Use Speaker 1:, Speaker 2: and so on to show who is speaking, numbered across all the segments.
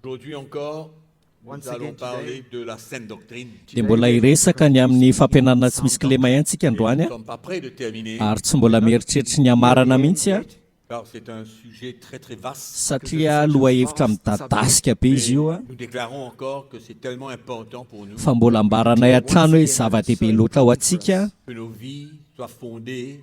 Speaker 1: Aujourd'hui encore, nous
Speaker 2: Once
Speaker 1: allons
Speaker 2: again
Speaker 1: parler
Speaker 2: today,
Speaker 1: de la sainte doctrine.
Speaker 3: Dia mbola iresaka ny amin'ny fampianarana tsy misy kilema ihany-tsika
Speaker 1: Et nous
Speaker 3: androany
Speaker 1: ne
Speaker 3: a
Speaker 1: sommes pas prêts de terminer,
Speaker 3: ary tsy mbola mieritreritra ny amarana mihitsy a
Speaker 1: car c'est un sujet très très vaste.
Speaker 3: satria lohahevitra midadasika be izy io a
Speaker 1: Nous déclarons encore que c'est tellement important pour nous
Speaker 3: fa mbola ambaranay an-trano hoe zava-dehibe loatra ho antsika
Speaker 1: que nos vies soient fondées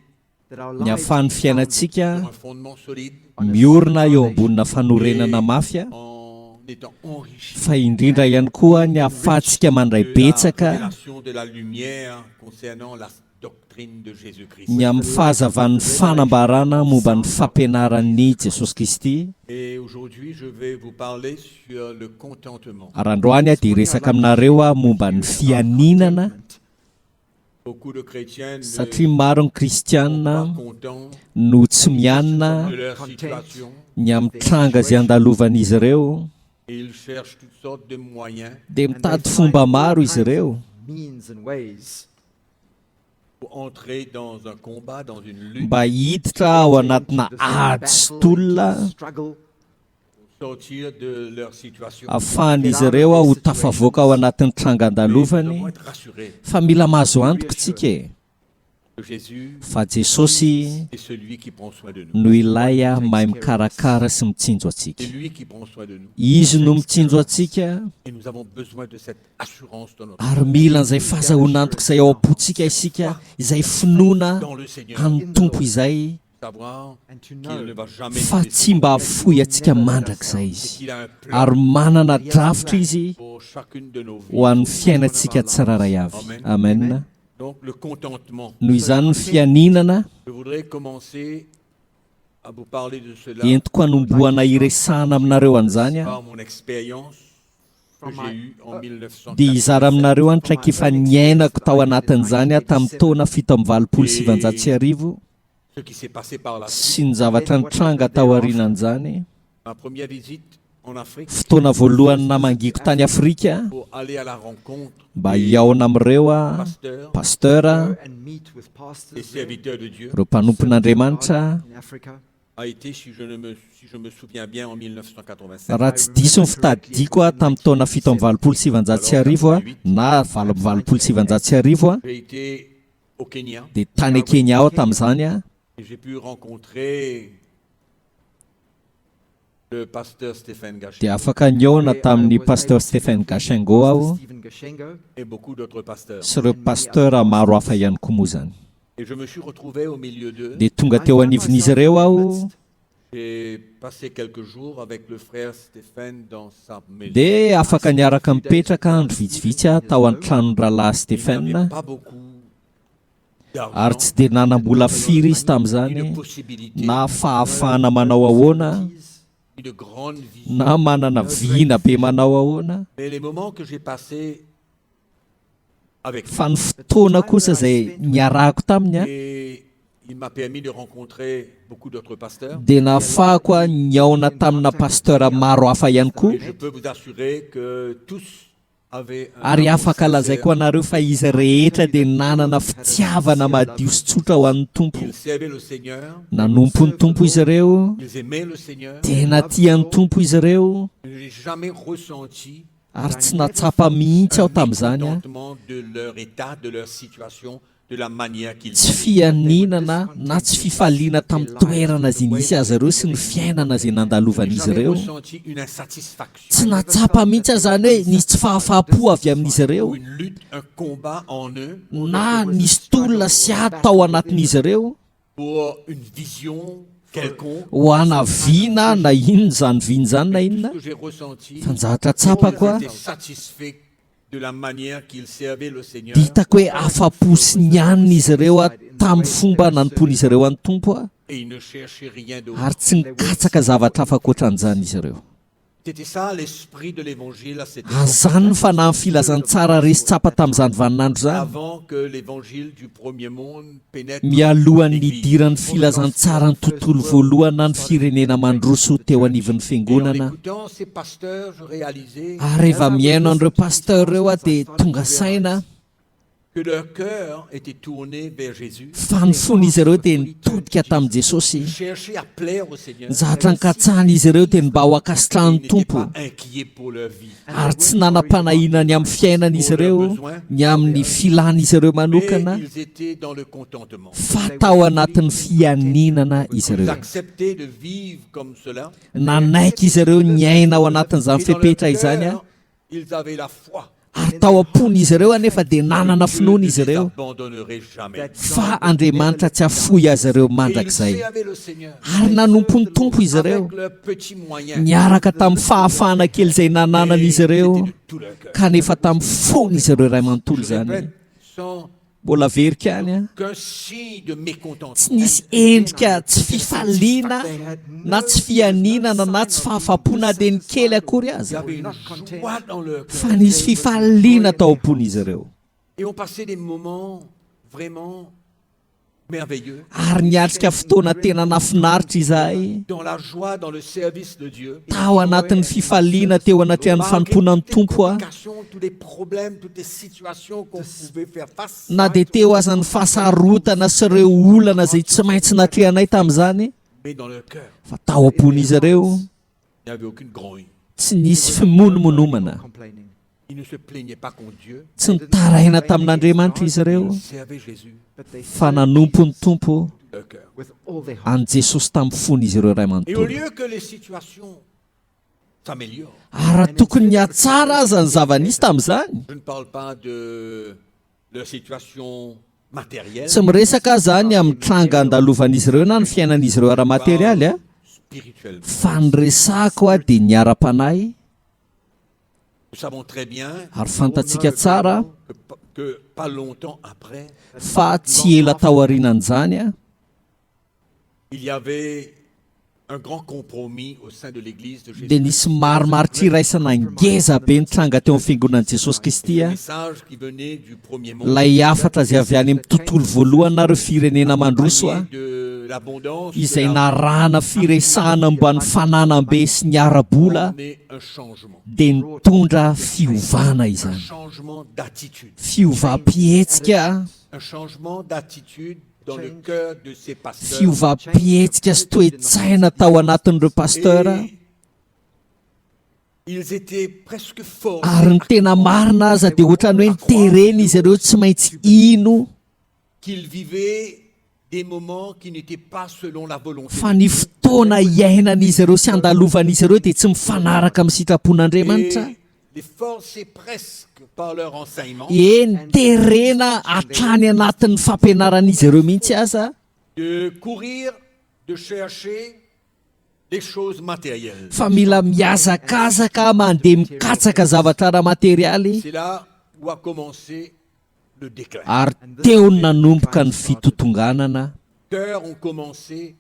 Speaker 2: that our
Speaker 3: ny
Speaker 2: lives
Speaker 3: ahafahan'ny
Speaker 2: be founded
Speaker 3: fiainantsika
Speaker 1: sur un fondement solide,
Speaker 3: miorina eo ambonina fanorenana mafy a
Speaker 1: en étant enrichis
Speaker 3: fa indrindra ihany koa ny ahafahantsika mandray
Speaker 1: de la
Speaker 3: betsaka
Speaker 1: révélation de la lumière concernant la doctrine de Jésus-Christ.
Speaker 3: ny amin'ny fahazavan'ny fanambarana momba ny fampianaran'ny Jesosy Kristy.
Speaker 1: Et aujourd'hui, je vais vous parler sur le contentement.
Speaker 3: Ary androany a dia resaka aminareo a momba ny fianinana
Speaker 1: Beaucoup de chrétiens ne
Speaker 3: satria maro ny
Speaker 1: sont
Speaker 3: kristianina
Speaker 1: pas contents
Speaker 3: no tsy mianina
Speaker 1: de leur situation
Speaker 3: ny amin'ny tranga izay andalovan'izy ireo
Speaker 1: et ils cherchent toutes sortes de moyens
Speaker 3: dia mitady fomba maro izy ireo
Speaker 2: means and ways
Speaker 1: pour entrer dans un combat, dans une lutte,
Speaker 3: mba hiditra ao anatina ady sy tolona
Speaker 2: struggle
Speaker 1: sortir de leur situation.
Speaker 3: ahafahan'izy ireo a ho tafavoaka ao anatin'ny tranga
Speaker 1: Nous
Speaker 3: andalovany
Speaker 1: devons être rassurés
Speaker 3: fa mila mahazo antoka tsika e
Speaker 1: que Jésus
Speaker 3: fa Jesosy
Speaker 1: est celui qui prend soin de nous.
Speaker 3: no ilay a mahay mikarakara sy mitsinjo atsika.
Speaker 1: C'est lui qui prend soin de nous.
Speaker 3: Izy no mitsinjo atsika
Speaker 1: Et nous avons besoin de cette assurance dans notre
Speaker 3: ary mila an'izay fahazahoana antoka izay ao am-pontsika isika izay finoana
Speaker 1: dans le Seigneur.
Speaker 3: amin'ny tompo izay
Speaker 1: Savoir
Speaker 2: and to
Speaker 1: qu'il
Speaker 2: know
Speaker 1: ne va jamais
Speaker 3: fa
Speaker 1: nous laisser
Speaker 3: tsy mba hafoy atsika mandrakizay
Speaker 1: et
Speaker 3: izy
Speaker 1: qu'il a un plan
Speaker 3: ary manana drafitra izy
Speaker 1: pour chacune de nos vies.
Speaker 3: ho an'ny fiainantsika tsiraray avy. Amen.
Speaker 1: Donc le contentement.
Speaker 3: Noho izany ny fianinana
Speaker 1: Je voudrais commencer à vous parler de cela
Speaker 3: entiko hanomboana iresahana aminareo an'izany a
Speaker 1: par mon expérience que j'ai eue en
Speaker 3: dia izara
Speaker 1: 1987.
Speaker 3: aminareo antraiky efa niainako tao anatin'izany a tamin'ny taona 7
Speaker 1: Ce qui s'est passé par la suite.
Speaker 3: sy ny zavatra nitranga tao aorianan'izany.
Speaker 1: Ma première visite en Afrique
Speaker 3: Fotoana voalohany namangiko tany Afrika
Speaker 1: pour aller à la rencontre
Speaker 3: mba hiaona amin'ireo a
Speaker 1: pasteurs
Speaker 3: pastera
Speaker 2: and meet with
Speaker 1: et
Speaker 2: pastors
Speaker 1: serviteurs de Dieu
Speaker 3: ireo mpanompon'Andriamanitra.
Speaker 2: in Africa.
Speaker 1: a été, si je me souviens bien, en 1987.
Speaker 3: Raha tsy diso ny fitadidiako a tamin'ny taona 7 a na 7 a
Speaker 1: J'ai été au Kenya
Speaker 3: dia tany Kenya aho tamin'izany a
Speaker 1: et j'ai pu rencontrer le pasteur Stéphane Gachet
Speaker 3: dia afaka niaona tamin'ny pasteur Stéphane Gashengo aho
Speaker 2: Stephen Gashengo
Speaker 1: et beaucoup d'autres pasteurs.
Speaker 3: sy ireo pastera maro hafa ihany koa moa zany.
Speaker 1: Et je me suis retrouvé au milieu d'eux.
Speaker 3: Dia tonga teo anivon'izy ireo aho
Speaker 1: J'ai passé quelques jours avec le frère Stéphane dans sa maison.
Speaker 3: dia afaka niaraka mipetraka andro vitsivitsy a tao an-tranon'ny rahalahy
Speaker 1: Il
Speaker 3: Stéphane
Speaker 1: n'avait pas beaucoup
Speaker 3: ary
Speaker 1: d'argent,
Speaker 3: tsy dia nanam-bola firy izy
Speaker 1: ni
Speaker 3: tamin'izany
Speaker 1: de possibilités,
Speaker 3: na fahafahana manao ahoana
Speaker 1: ni de grandes vies.
Speaker 3: na manana vina be manao ahoana
Speaker 1: Mais les moments que j'ai passés avec lui,
Speaker 3: fa ny fotoana kosa izay niarahako taminy a
Speaker 1: et il m'a permis de rencontrer beaucoup d'autres pasteurs.
Speaker 3: dia nahafahako a niaona tamina pastera maro hafa ihany koa
Speaker 1: Et je peux vous assurer que tous avaient un
Speaker 3: ary
Speaker 1: amour
Speaker 3: afaka lazaiko
Speaker 1: sincère.
Speaker 3: anareo fa izy rehetra dia nanana fitiavana madio sy tsotra ho an'ny tompo.
Speaker 1: Ils servaient le Seigneur,
Speaker 3: Nanompo ny tompo izy ireo,
Speaker 1: ils aimaient le Seigneur.
Speaker 3: tena tian'ny tompo izy ireo,
Speaker 1: Je n'ai jamais ressenti
Speaker 3: ary tsy natsapa mihitsy aho
Speaker 1: un
Speaker 3: tamin'izany a
Speaker 1: mécontentement de leur état, de leur situation, de la manière qu'ils
Speaker 3: tsy
Speaker 1: vivaient.
Speaker 3: fianinana na tsy fifaliana tamin'ny toerana izay nisy azy ireo sy ny fiainana izay
Speaker 1: Je n'ai
Speaker 3: nandalovan'izy
Speaker 1: jamais
Speaker 3: ireo.
Speaker 1: ressenti une insatisfaction
Speaker 3: Tsy natsapa mihitsy aho zany hoe nisy tsy fahafapo avy amin'izy ireo
Speaker 1: ou une lutte, un combat en eux
Speaker 3: na nisy tolona sy ady tao anatin'izy ireo
Speaker 1: pour une vision quelconque.
Speaker 3: ho anavina na inona zany vina zany na inona
Speaker 1: Ce que j'ai ressenti,
Speaker 3: fa nzahatra tsapako a
Speaker 1: j'étais satisfait de la manière qu'ils servaient le Seigneur.
Speaker 3: dia hitako hoe afa-po sy nianina izy ireo a tamin'ny fomba nanompon'izy ireo an'ny tompo a
Speaker 1: Et ils ne cherchaient rien d'autre.
Speaker 3: ary tsy nikatsaka zavatra hafa koatran'izany izy ireo.
Speaker 1: C'était ça l'esprit de l'évangile à cette
Speaker 3: Azany ny fanahy ny filazantsara resy tsapa tamin'izany vaninandro zany
Speaker 1: avant que l'évangile du premier monde pénètre
Speaker 3: mialohan'ny
Speaker 1: l'Église.
Speaker 3: idiran'ny filazantsara ny tontolo voalohany na ny firenena mandroso teo anivon'ny
Speaker 1: Et en
Speaker 3: fiangonana.
Speaker 1: écoutant ces pasteurs, je réalisais
Speaker 3: Ary rehefa miaino an'ireo pasteur ireo a dia tonga saina
Speaker 1: que leur cœur était tourné vers Jésus.
Speaker 3: fa ny fon'izy ireo dia nitodika tamin'i Jesosy.
Speaker 1: Ils cherchaient à plaire au Seigneur.
Speaker 3: Nizatra nikatsahana izy ireo dia mba ho akasitrahany
Speaker 1: Ils n'étaient
Speaker 3: tompo
Speaker 1: pas inquiets pour leur vie.
Speaker 3: ary tsy nanam-panahinany amin'ny fiainan'izy ireo ny amin'ny filan'izy ireo manokana
Speaker 1: Mais ils étaient dans le contentement.
Speaker 3: fa tao anatin'ny fianinana izy
Speaker 1: Ils
Speaker 3: ireo.
Speaker 1: acceptaient de vivre comme cela.
Speaker 3: Nanaiky izy ireo ny aina ao anatin'izany
Speaker 1: Et dans leur
Speaker 3: fepetra izany a
Speaker 1: cœur, ils avaient la foi.
Speaker 3: ary tao am-pony izy ireo anefa dia nanana finoana izy
Speaker 1: Dieu ne les
Speaker 3: ireo
Speaker 1: abandonnerait jamais.
Speaker 3: fa Andriamanitra tsy afoy azy ireo
Speaker 1: Et ils
Speaker 3: mandrakizay.
Speaker 1: servaient le Seigneur
Speaker 3: Ary nanompo ny tompo izy ireo
Speaker 1: avec leurs petits moyens.
Speaker 3: niaraka tamin'ny fahafahana kely izay nananan'izy ireo
Speaker 1: Ils étaient de tout leur cœur.
Speaker 3: kanefa tamin'ny fony izy ireo iray manontolo
Speaker 1: Je
Speaker 3: zany.
Speaker 1: répète, sans
Speaker 3: Mbola verika any a
Speaker 1: qu'un signe de
Speaker 3: tsy
Speaker 1: mécontentement.
Speaker 3: nisy endrika tsy fifaliana na tsy fianinana na tsy fahafapona dia ny kely akory
Speaker 1: Il y
Speaker 3: azy
Speaker 1: avait une joie dans leur cœur.
Speaker 3: fa nisy fifaliana tao am-pony izy ireo
Speaker 1: Et on passait des moments vraiment merveilleux
Speaker 3: ary niatrika fotoana tena nafinaritra izahay
Speaker 1: dans la joie, dans le service de Dieu.
Speaker 3: tao anatin'ny fifaliana teo anatrehan'ny fanompoana ny tompo a
Speaker 1: Tous les problèmes, toutes les situations qu'on pouvait faire face.
Speaker 3: na dia teo aza ny fahasarotana sy ireo olana izay tsy maintsy natrehanay tamin'izany
Speaker 1: Mais dans leur cœur,
Speaker 3: fa tao am-pony izy ireo
Speaker 1: il n'y avait aucune grogne.
Speaker 3: tsy nisy fimonomonomana
Speaker 2: complaining.
Speaker 1: Ils ne se plaignaient pas contre Dieu.
Speaker 3: tsy nitaraina tamin'Andriamanitra izy ireo
Speaker 1: Ils servaient Jésus
Speaker 2: But they
Speaker 3: fa nanompo ny tompo
Speaker 1: de leur cœur.
Speaker 2: with all their heart.
Speaker 3: any Jesosy tamin'ny fony izy ireo iray
Speaker 1: Et au
Speaker 3: manontolo
Speaker 1: lieu que les situations s'améliorent,
Speaker 3: ary raha tokony niatsara aza ny zava-nisy tamin'izany
Speaker 1: je ne parle pas de leur situation matérielle,
Speaker 3: tsy miresaka zany amin'ny tranga andalovan'izy ireo na ny fiainan'izy ireo ara-materialy a
Speaker 1: spirituellement.
Speaker 3: fa ny resako a dia ny ara-panahy
Speaker 1: Nous savons très bien
Speaker 3: ary fantatsika tsara
Speaker 1: que pas longtemps après,
Speaker 3: fa tsy ela tao aorianan'izany a
Speaker 1: il y avait un grand compromis au sein de l'Église de
Speaker 3: dia
Speaker 1: Jésus.
Speaker 3: nisy marimaritra iraisana ngeza be ny tranga teo amin'ny fiangonan'i Jesosy Kristy
Speaker 1: Le
Speaker 3: a
Speaker 1: message qui venait du premier monde,
Speaker 3: lay afatra izay avy any amin'ny tontolo voalohany na ireo firenena mandroso a
Speaker 1: de l'abondance,
Speaker 3: izay
Speaker 1: de la
Speaker 3: narahana firesahana mba ny fananam-be sy ny arabola
Speaker 1: amener un changement,
Speaker 3: dia nitondra fiovana izany
Speaker 1: changement d'attitude,
Speaker 3: fiovam-pietsika
Speaker 1: un changement d'attitude dans le cœur de ces pasteurs.
Speaker 3: fiovam-pietsika sy toe-tsaina tao anatin'ireo pastera
Speaker 1: Et ils étaient presque forts
Speaker 3: ary ny tena marina aza dia ohatrany hoe niterena izy ireo tsy maintsy ino
Speaker 1: qu'ils vivaient des moments qui n'étaient pas selon la volonté.
Speaker 3: fa ny fotoana iainan'izy ireo sy andalovan'izy ireo dia tsy mifanaraka amin'ny sitrapon'Andriamanitra
Speaker 1: Et les forcer presque par leur enseignement
Speaker 3: niterena hatrany anatin'ny fampianaran'izy ireo mihitsy aza
Speaker 1: de courir, de chercher les choses matérielles.
Speaker 3: fa mila miazakazaka mandeha mikatsaka zavatra ara-materialy
Speaker 1: C'est là où a commencé le déclin.
Speaker 3: ary teo ny nanomboka ny fitotonganana
Speaker 1: Les cœurs ont commencé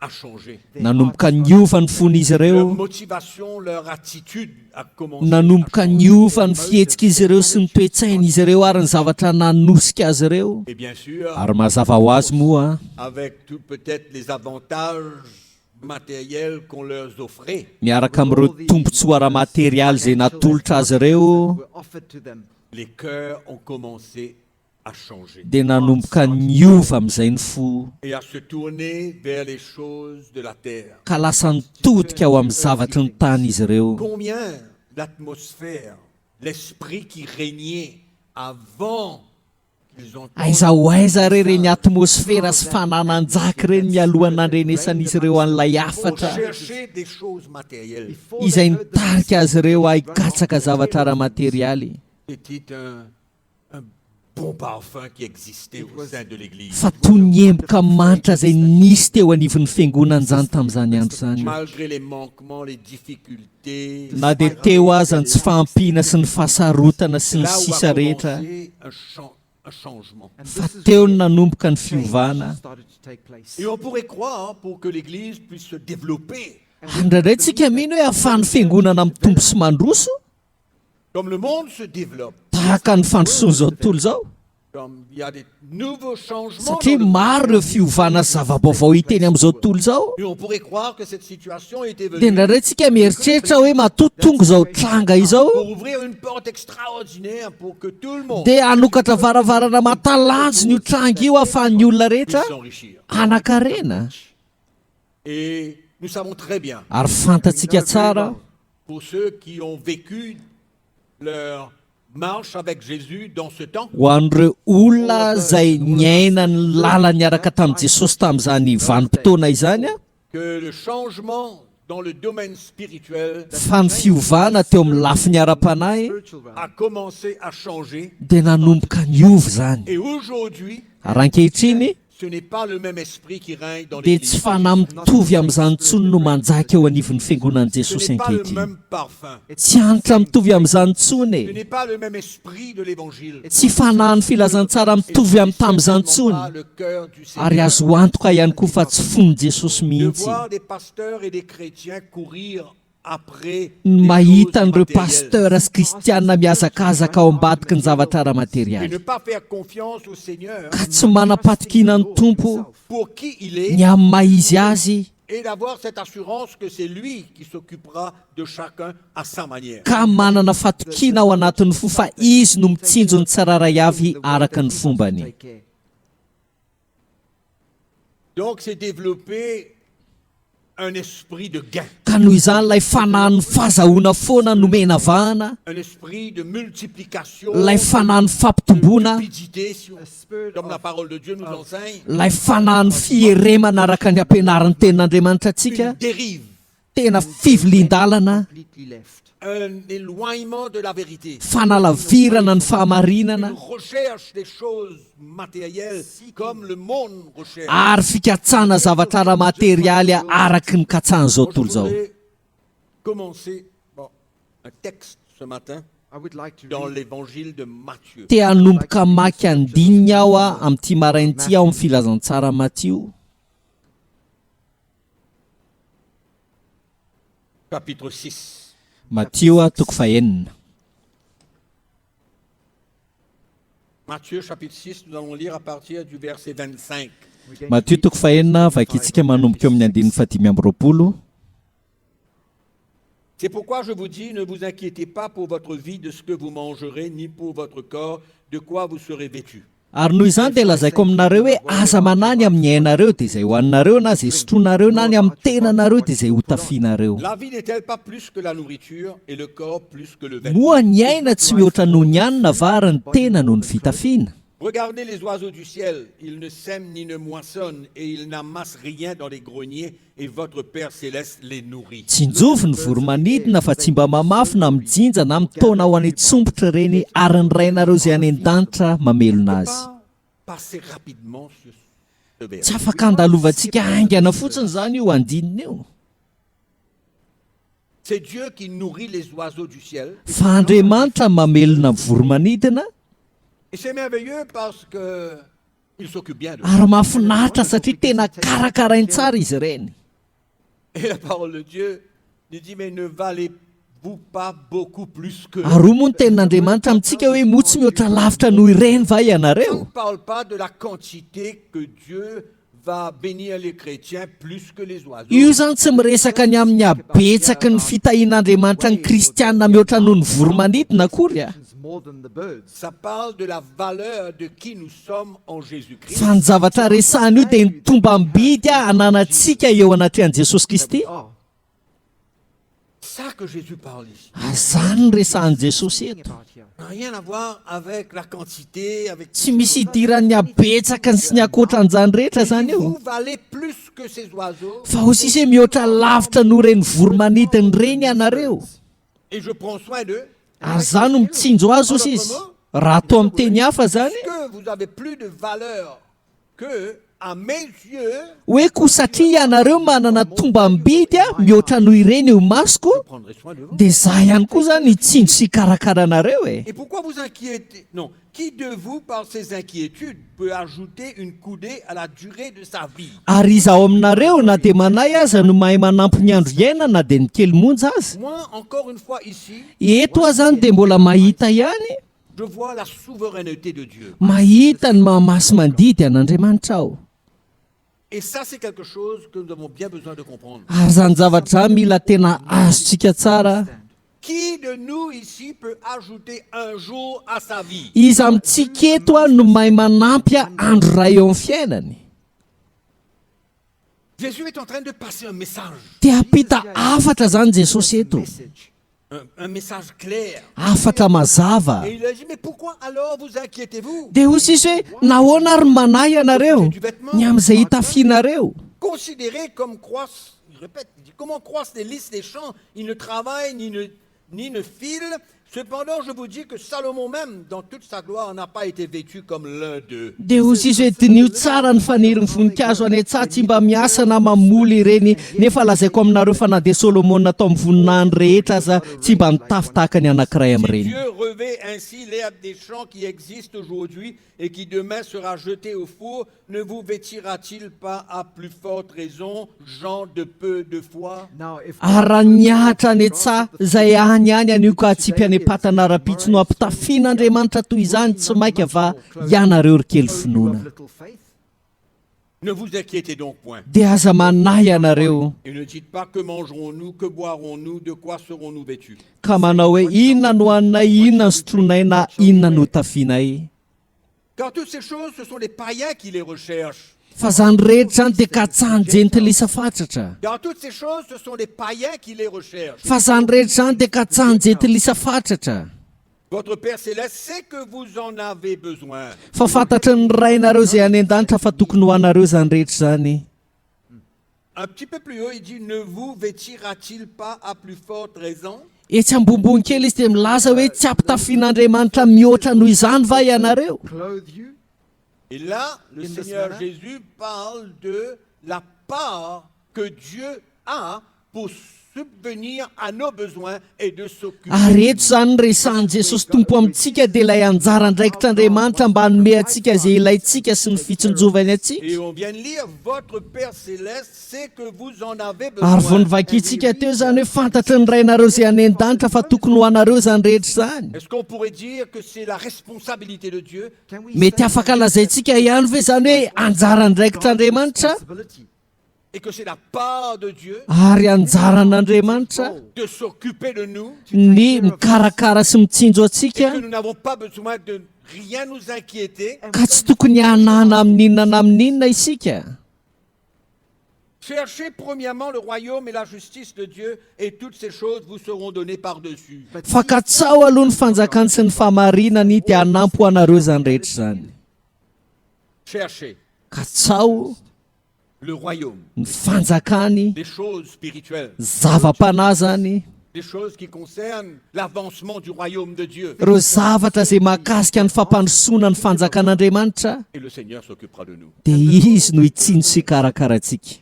Speaker 1: à changer.
Speaker 3: nanomboka niova ny fon'izy
Speaker 1: Leur
Speaker 3: ireo
Speaker 1: motivation, leur attitude a commencé
Speaker 3: nanomboka
Speaker 1: à changer.
Speaker 3: niova ny fihetsika izy ireo sy ny toe-tsain'izy ireo ary ny zavatra nanosika azy ireo
Speaker 1: Et bien sûr,
Speaker 3: ary mazava ho azy moa
Speaker 1: avec tout peut-être les avantages matériels qu'on leur offrait,
Speaker 3: miaraka amin'ireo tombontsoa ara-materialy izay natolotra azy ireo
Speaker 2: Were offered to them.
Speaker 1: les cœurs ont commencé à changer
Speaker 3: dia nanomboka niova amin'izay ny fo
Speaker 1: et à se tourner vers les choses de la terre.
Speaker 3: ka lasa nitodika ao amin'ny zavatry ny tany izy ireo
Speaker 1: Combien l'atmosphère, l'esprit qui régnait avant qu'ils ont
Speaker 3: aiza ho aiza re reny atmosfera sy fanananjaka reny mialohany nandrenesan'izy ireo an'ilay
Speaker 1: pour
Speaker 3: afatra
Speaker 1: chercher des choses matérielles.
Speaker 2: Before
Speaker 3: izay
Speaker 2: they heard the
Speaker 3: nitarika azy ireo ahikatsaka zavatra ara-materialy
Speaker 1: C'était un bon parfum qui existait au sein de l'Église.
Speaker 3: fa toy ny emboka manitra izay nisy teo anivon'ny fiangonana zany tamin'izany andro zany
Speaker 1: Malgré les manquements, les difficultés,
Speaker 3: na dia teo aza ny tsy fahampiana sy ny fahasarotana sy ny
Speaker 1: là où
Speaker 3: sisa
Speaker 1: a
Speaker 3: rehetra
Speaker 1: commencé un changement.
Speaker 2: And
Speaker 3: fa
Speaker 2: this is
Speaker 3: teo
Speaker 2: when
Speaker 3: ny nanomboka ny
Speaker 2: change
Speaker 3: fiovana
Speaker 2: started to take place.
Speaker 1: Et on pourrait croire, pour que l'Église puisse se développer,
Speaker 3: andraindray tsika mino hoe ahafahan'ny fiangonana mitombo sy mandroso
Speaker 1: comme le monde se développe,
Speaker 3: tahaka ny fandrosoany zao tontolo zao
Speaker 1: Comme il y a des nouveaux changements.
Speaker 3: Satria
Speaker 1: dans le
Speaker 3: maro ireo fiovana zava-baovao hiteny amin'izao tontolo zao.
Speaker 1: Et on pourrait croire que cette situation était
Speaker 3: Dia
Speaker 1: venue
Speaker 3: indraindray tsika mieritreritra hoe matoto tonga izao tranga izao
Speaker 1: pour ouvrir une porte extraordinaire pour que tout le monde
Speaker 3: dia hanokatra varavarana mahatalanjony io tranga io ahafahan'ny olona rehetra
Speaker 1: puisse s'enrichir.
Speaker 3: hanan-karena.
Speaker 1: Et nous savons très bien,
Speaker 3: Ary fantatsika tsara
Speaker 1: pour ceux qui ont vécu leur marche avec Jésus dans ce temps,
Speaker 3: ho an'ireo olona izay niaina ny lala niaraka tamin'i Jesosy tamin'izany vanim-potoana izany a,
Speaker 1: que le changement dans le domaine spirituel
Speaker 3: fa ny fiovana teo amin'ny lafiny ara-panahy
Speaker 2: spiritual realm
Speaker 1: a commencé à changer.
Speaker 3: dia nanomboka niova zany.
Speaker 1: Et aujourd'hui,
Speaker 3: Ary ankehitriny
Speaker 1: ce n'est pas le même esprit qui règne dans
Speaker 3: dia tsy
Speaker 1: l'Église.
Speaker 3: fanahy mitovy amin'izany ntsony no manjaka eo anivon'ny fiangonan'i
Speaker 1: Ce
Speaker 3: Jesosy
Speaker 1: n'est pas le
Speaker 3: ankehitriny.
Speaker 1: même parfum.
Speaker 3: Tsy hanitra mitovy amin'izany ntsony
Speaker 1: Ce n'est pas le même esprit de l'Évangile.
Speaker 3: tsy fanahy ny filazantsara mitovy amin'ny tamin'izany ntsony
Speaker 1: Pas le cœur du
Speaker 3: ary
Speaker 1: Seigneur.
Speaker 3: azo antoka ihany koa fa tsy fon'ny Jesosy
Speaker 1: De
Speaker 3: mihitsy.
Speaker 1: voir des pasteurs et des chrétiens courir après
Speaker 3: Ny
Speaker 1: des
Speaker 3: mahita
Speaker 1: choses
Speaker 3: an'ireo
Speaker 1: matérielles
Speaker 3: pastera sy kristianina miazakazaka ao ambadiky ny zavatra
Speaker 1: et
Speaker 3: ara-materialy
Speaker 1: ne pas faire confiance au Seigneur
Speaker 3: ka tsy manam-patikina ny tompo
Speaker 1: pour qui il
Speaker 3: ny
Speaker 1: est
Speaker 3: amin'ny maha izy azy
Speaker 1: et d'avoir cette assurance que c'est lui qui s'occupera de chacun à sa manière.
Speaker 3: ka manana fatokina ao anatin'ny fo fa izy no mitsinjo ny tsiraray avy araka ny fombany.
Speaker 2: take care.
Speaker 1: Donc c'est développer un esprit de gain,
Speaker 3: Ka noho izany ilay fanahin'ny fahazahoana foana nomena vahana,
Speaker 1: un esprit de multiplication,
Speaker 3: ilay fanahin'ny
Speaker 1: de
Speaker 3: fampitomboana,
Speaker 1: cupidité,
Speaker 2: A spirit
Speaker 1: comme la
Speaker 2: of
Speaker 1: parole de Dieu nous enseigne,
Speaker 3: ilay fanahin'ny fieremana araka ny ampianaran'ny tenin'Andriamanitra antsika,
Speaker 1: une dérive,
Speaker 3: tena fivilian-dalana,
Speaker 2: completely left.
Speaker 1: un éloignement de la vérité,
Speaker 3: fanalavirana ny fahamarinana,
Speaker 1: une recherche des choses matérielles comme le monde recherche.
Speaker 3: ary fikatsana zavatra ara-materialy araky ny katsahan'izao
Speaker 1: Je
Speaker 3: tontolo zao.
Speaker 1: voudrais commencer un texte ce matin
Speaker 2: I would like to
Speaker 1: dans
Speaker 2: read
Speaker 1: l'évangile de Matthieu.
Speaker 3: Te hanomboka maky andininy aho a amin'ity marain'ity ao amin'ny filazantsara Mattio,
Speaker 1: Chapitre 6.
Speaker 3: Mattio toko fahenina.
Speaker 1: Matthieu chapitre 6, nous allons lire à partir du verset 25.
Speaker 2: we're going to
Speaker 3: Mattio
Speaker 2: read
Speaker 3: toko fahenina vakitsika manomboka eo amin'ny andininy fadimy amby roapolo.
Speaker 1: C'est pourquoi je vous dis, ne vous inquiétez pas pour votre vie de ce que vous mangerez, ni pour votre corps, de quoi vous serez vêtus.
Speaker 3: Ary noho izany dia lazaiko aminareo hoe aza manany amin'ny ainareo dia izay hoaninareo na izay sotroinareo na ny amin'ny tenanareo dia izay hotafianareo.
Speaker 1: La vie n'est-elle pas plus que la nourriture et le corps plus que le vêtement?
Speaker 3: Moa ny aina tsy mihoatra noho ny hanina va ary ny tena noho ny fitafiana.
Speaker 1: Regardez les oiseaux du ciel, ils ne sèment ni ne moissonnent et ils n'amassent rien dans les greniers et votre Père céleste les nourrit.
Speaker 3: Tsy njovy ny voromanidina fa tsy mba mamafy na mijinja na mitaona ho any tsompotra reny ary ny rainareo izay any an-danitra mamelona azy.
Speaker 1: Pas passer rapidement sur ce verset.
Speaker 3: Tsy afaka andalovantsika haingana fotsiny zany io andininy io.
Speaker 1: C'est Dieu qui nourrit les oiseaux du ciel.
Speaker 3: Fa Andriamanitra mamelona voromanidina
Speaker 1: Et c'est merveilleux parce que il s'occupe bien de
Speaker 3: ary mahafinaritra satria tena karakarainy tsara izy ireny.
Speaker 1: Et la parole de Dieu nous dit, mais ne valez-vous pas beaucoup plus que...
Speaker 3: Ary io moa ny tenin'Andriamanitra amintsika hoe moa tsy mihoatra lavitra noho ireny va
Speaker 1: On ne
Speaker 3: ianareo.
Speaker 1: parle pas de la quantité que Dieu va bénir les chrétiens plus que les oiseaux.
Speaker 3: Io zany tsy miresaka ny amin'ny habetsaky ny fitahian'Andriamanitra ny kristianina mihoatra noho ny voromanidina akory a.
Speaker 2: more than the birds.
Speaker 1: Ça parle de la valeur de qui nous sommes en Jésus-Christ.
Speaker 3: Fa ny zavatra resahana io dia ny tomba ambidy ananantsika eo anatrehan'i Jesosy Kristy.
Speaker 2: Oh,
Speaker 1: Ça que Jésus parle ici.
Speaker 3: Zany ny resahan'i Jesosy eto.
Speaker 2: about here.
Speaker 1: Ça n'a rien à voir avec la quantité, avec...
Speaker 3: Tsy misy idiran'ny habetsaka sy ny akoatran'izany rehetra zany io.
Speaker 1: Vous valez plus que ces oiseaux.
Speaker 3: Fa ho sisy hoe mihoatra lavitra noho reny voromanidiny reny ianareo.
Speaker 1: Et je prends soin d'eux.
Speaker 3: Ary zany no mitsinjo azy ozy izy. Raha atao amin'ny teny hafa zany,
Speaker 1: Que vous avez plus de valeur que, à mes yeux,
Speaker 3: hoe ko satria ianareo manana tomba ambidy mihoatra noho ireny eo masoko,
Speaker 1: je prendrai soin de vous.
Speaker 3: dia za ihany koa zany hitsinjo sy hikarakaranareo e.
Speaker 1: Et pourquoi vous inquiétez? Non. Qui de vous, par ses inquiétudes, peut ajouter une coudée à la durée de sa vie?
Speaker 3: Ary izaho aminareo na dia manahy aza no mahay manampy ny andro iaina na dia ny kely monja azy.
Speaker 1: Moi, encore une fois, ici,
Speaker 3: Eto aho zany dia mbola mahita ihany.
Speaker 1: Je vois la souveraineté de Dieu.
Speaker 3: mahita ny mahamasy mandidy an'andriamanitra aho.
Speaker 1: Et ça, c'est quelque chose que nous avons bien besoin de comprendre.
Speaker 3: Ary zany zavatra mila tena azontsika tsara.
Speaker 1: Qui de nous ici peut ajouter un jour à sa vie?
Speaker 3: Izy amintsika eto a no mahay manampy andro ray eo amin'ny fiainany.
Speaker 1: Jésus est en train de passer un message.
Speaker 3: Te hampita afatra zany Jesosy eto,
Speaker 2: Message.
Speaker 1: Un message clair.
Speaker 3: afatra mazava.
Speaker 1: Et il a dit, mais pourquoi alors vous inquiétez-vous?
Speaker 3: Dia hozy izy hoe nahoana ary manahy ianareo ny amin'izay hitafianareo.
Speaker 1: Considérez comme croissent, il répète, il dit, comment croissent les lys des champs? Ils ne travaillent ni ne filent. Cependant, je vous dis que Salomon même, dans toute sa gloire, n'a pas été vêtu comme l'un d'eux.
Speaker 3: Dia hozy izy hoe dinio tsara ny faniriny voninkazo any an-tsaha tsy mba miasa na mamoly ireny, nefa lazaiko aminareo fa na dia Solomona tao amin'ny voninahiny rehetra aza tsy mba mitafy tahaka ny anankiray
Speaker 1: Si
Speaker 3: amin'ireny.
Speaker 1: Dieu revêt ainsi l'herbe des champs qui existe aujourd'hui et qui demain sera jetée au four, ne vous vêtira-t-il pas à plus forte raison, gens de peu de foi?
Speaker 2: Now, if
Speaker 3: Ary raha niahatra any an-tsaha zay any any anio ka tsy mpianepatana ara-pitso no ampitafian'Andriamanitra toy izany tsy mainka va ianareo ry kely
Speaker 2: you
Speaker 3: finoana.
Speaker 2: have little faith,
Speaker 1: Ne vous inquiétez donc point.
Speaker 3: Dia aza manahy ianareo
Speaker 1: Et ne dites pas que mangerons-nous, que boirons-nous, de quoi serons-nous vêtus?
Speaker 3: ka manao hoe inona no hanina, inona ny sotronay na inona no tafianay.
Speaker 1: Car toutes ces choses, ce sont les païens qui les recherchent.
Speaker 3: Fa zany rehetra zany dia katsahany jentilisa fatratra.
Speaker 1: Car toutes ces choses, ce sont les païens qui les recherchent.
Speaker 3: Fa zany rehetra zany dia katsahany jentilisa fatratra.
Speaker 1: Votre Père Céleste sait que vous en avez besoin.
Speaker 3: Fa fantatry ny rainareo zay any an-danitra fa tokony ho anareo zany rehetra zany.
Speaker 1: Un petit peu plus haut, il dit, ne vous vêtira-t-il pas à plus forte raison?
Speaker 3: Etsy ambonimbony kely izy dia milaza hoe tsy ampitafian'Andriamanitra mihoatra noho izany va ianareo.
Speaker 2: clothe you.
Speaker 1: Et là, le
Speaker 2: In this
Speaker 1: Seigneur
Speaker 2: manner.
Speaker 1: Jésus parle de la part que Dieu a pour subvenir à nos besoins et de s'occuper.
Speaker 3: Ary eto zany ny resan'i Jesosy tompo amintsika dia ilay anjara ndraikitr'Andriamanitra mba hanome atsika izay ilayntsika sy ny fitsinjovany atsika.
Speaker 1: Et on vient de lire, votre Père Céleste sait que vous en avez
Speaker 3: Ary vao
Speaker 1: besoin.
Speaker 3: nivakintsika teo zany hoe fantatry ny rainareo zay any an-danitra fa tokony ho anareo zany rehetra zany.
Speaker 1: Est-ce qu'on pourrait dire que c'est la responsabilité de Dieu?
Speaker 2: Can we
Speaker 3: Mety
Speaker 2: say
Speaker 3: afaka lazaintsika ihany ve zany hoe anjara ndraikitr'Andriamanitra
Speaker 2: responsibility
Speaker 1: Et que c'est la part de Dieu
Speaker 3: ary anjaran'Andriamanitra
Speaker 1: de s'occuper de nous
Speaker 3: ny mikarakara sy mitsinjo
Speaker 1: et
Speaker 3: atsika
Speaker 1: que nous n'avons pas besoin de rien nous inquiéter.
Speaker 3: ka tsy tokony hanana amin'inona na amin'inona isika.
Speaker 1: Cherchez premièrement le royaume et la justice de Dieu et toutes ces choses vous seront données par-dessus.
Speaker 3: Fa katsao aloha ny fanjakany sy ny fahamarinany dia hanampy ho anareo zany rehetra zany.
Speaker 1: Cherchez
Speaker 3: Katsao
Speaker 1: le royaume,
Speaker 3: ny fanjakany,
Speaker 1: des choses spirituelles,
Speaker 3: zava-panahy zany,
Speaker 1: des choses qui concernent l'avancement du royaume de Dieu.
Speaker 3: ireo zavatra zay mahakasika ny fampandrosoana ny fanjakan'Andriamanitra
Speaker 1: Et le Seigneur s'occupera de nous.
Speaker 3: dia izy no hitsinjo sy hikarakaratsika.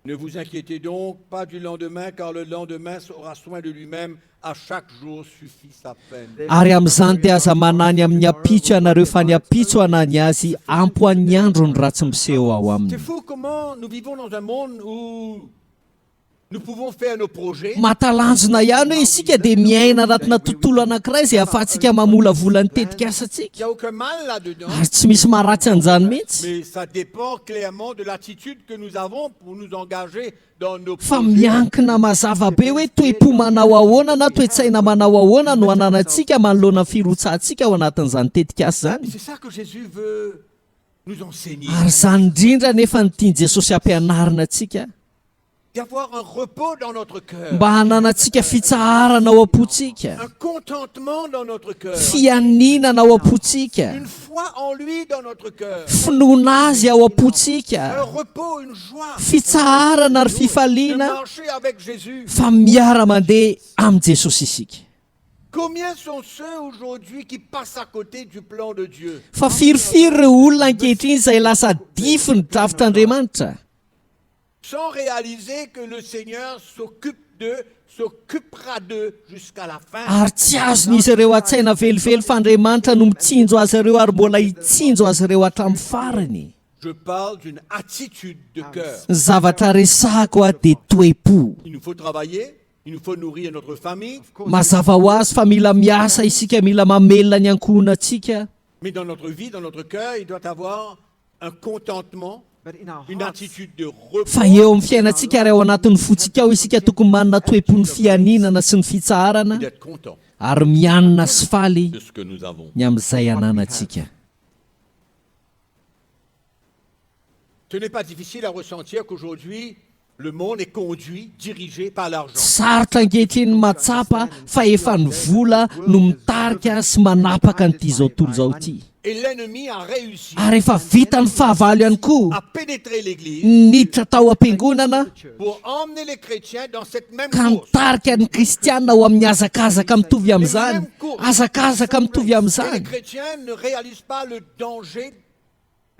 Speaker 1: Ne vous inquiétez donc pas du lendemain, car le lendemain aura soin de lui-même. À chaque jour suffit sa peine.
Speaker 3: Ary amin'izany dia aza manany amin'ny apitso ianareo fa ny apitso hanany azy ampy ho an'ny andro ny ratsy miseho ao
Speaker 1: C'est
Speaker 3: aminy.
Speaker 1: fou comment nous vivons dans un monde où nous pouvons faire nos projets,
Speaker 3: Mahatalanjona ihany hoe isika dia miaina anatina tontolo anankiray izay ahafahantsika mamolavola ny tetika
Speaker 1: il n'y
Speaker 3: asantsika.
Speaker 1: a aucun mal là-dedans,
Speaker 3: Ary tsy misy maharatsy an'izany mihitsy.
Speaker 1: mais ça dépend clairement de l'attitude que nous avons pour nous engager dans nos
Speaker 3: Fa
Speaker 1: projets.
Speaker 3: miankina mazava be hoe toe-po manao ahoana na toe-tsaina manao ahoana no ananantsika manoloana ny firotsahantsika ao anatin'izany tetika asy zany.
Speaker 1: C'est ça que Jésus veut nous enseigner.
Speaker 3: Ary izany indrindra nefa ny tiany Jesosy ampianarina antsika
Speaker 1: D'avoir un repos dans notre cœur,
Speaker 3: mba hananantsika fitsaharana ao am-pontsika,
Speaker 1: un contentement dans notre cœur,
Speaker 3: fianinana ao am-pontsika,
Speaker 1: une foi en lui dans notre cœur,
Speaker 3: finoana azy ao
Speaker 1: un
Speaker 3: am-pontsika,
Speaker 1: repos, une joie
Speaker 3: fitsaharana ary
Speaker 1: de
Speaker 3: fifaliana
Speaker 1: marcher avec Jésus.
Speaker 3: fa miara mandeha amin'ny Jesosy isika.
Speaker 1: Combien sont ceux aujourd'hui qui passent à côté du plan de Dieu?
Speaker 3: Fa firifiry ireo olona ankehitriny izay lasa dify ny drafitr'Andriamanitra
Speaker 1: Sans réaliser que le Seigneur s'occupera d'eux jusqu'à la fin.
Speaker 3: ary tsy azon'izy ireo an-tsaina velively fa Andriamanitra no mitsinjo azy ireo ary mbola hitsinjo azy ireo hatramin'ny farany.
Speaker 1: Je parle d'une attitude de cœur.
Speaker 3: Ny zavatra resahako a dia toe-po.
Speaker 1: Il nous faut travailler, Il nous faut nourrir notre famille,
Speaker 3: mazava ho azy fa mila miasa isika mila mamelona ny ankohonantsika
Speaker 1: mais dans notre vie, dans notre cœur, il doit avoir un contentement,
Speaker 2: But in our
Speaker 1: une
Speaker 2: hearts,
Speaker 1: attitude de repos.
Speaker 3: fa eo amin'ny fiainantsika ary ao anatin'ny fotsika ao isika tokony manana toepony fianinana sy ny fitsarana
Speaker 1: Et d'être content
Speaker 3: ary mianina sy faly
Speaker 1: de ce que nous avons.
Speaker 3: ny amin'izay ananantsika.
Speaker 1: Ce n'est pas difficile à ressentir qu'aujourd'hui, le monde est conduit, dirigé par l'argent.
Speaker 3: sarotra ankehitriny matsapa fa efa ny vola no mitarika sy manapaka nyity zao tontolo zao ity
Speaker 1: Et l'ennemi a réussi
Speaker 3: ary efa vita ny fahavalo ihany koa
Speaker 1: à pénétrer l'Église
Speaker 3: niditra tao am-piangonana
Speaker 1: pour emmener les chrétiens dans cette même
Speaker 3: ka
Speaker 1: course.
Speaker 3: mitarika ny kristianina ho amin'ny azakazaka mitovy amin'izany azakazaka mitovy
Speaker 1: Et les
Speaker 3: amin'izany
Speaker 1: chrétiens ne réalisent pas le danger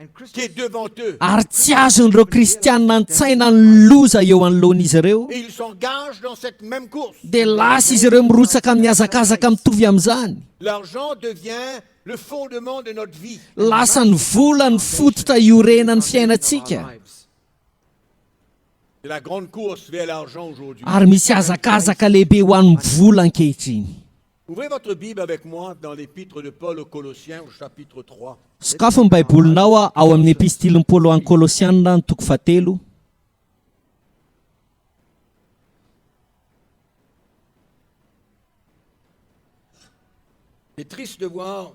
Speaker 2: and
Speaker 1: qui
Speaker 2: Christians
Speaker 1: est devant eux.
Speaker 3: ary tsy azon'ireo kristianina an-tsaina ny loza eo anoloan'izy ireo
Speaker 1: Et ils s'engagent dans cette même course.
Speaker 3: dia lasa izy ireo mirotsaka amin'ny azakazaka mitovy amin'izany.
Speaker 1: L'argent devient le fondement de notre vie.
Speaker 3: Lasa ny vola ny fototra iorenan'ny fiainantsika
Speaker 2: lives.
Speaker 1: C'est la grande course vers l'argent aujourd'hui.
Speaker 3: ary misy azakazaka lehibe ho an'ny vola ankehitriny.
Speaker 1: Ouvrez votre Bible avec moi dans l'épître de Paul aux Colossiens au chapitre 3.
Speaker 3: Sokafo ny baibolinao ao amin'ny epistiliny Paoly ho an'ny Kolosianina ny toko fahatelo.
Speaker 1: C'est triste de voir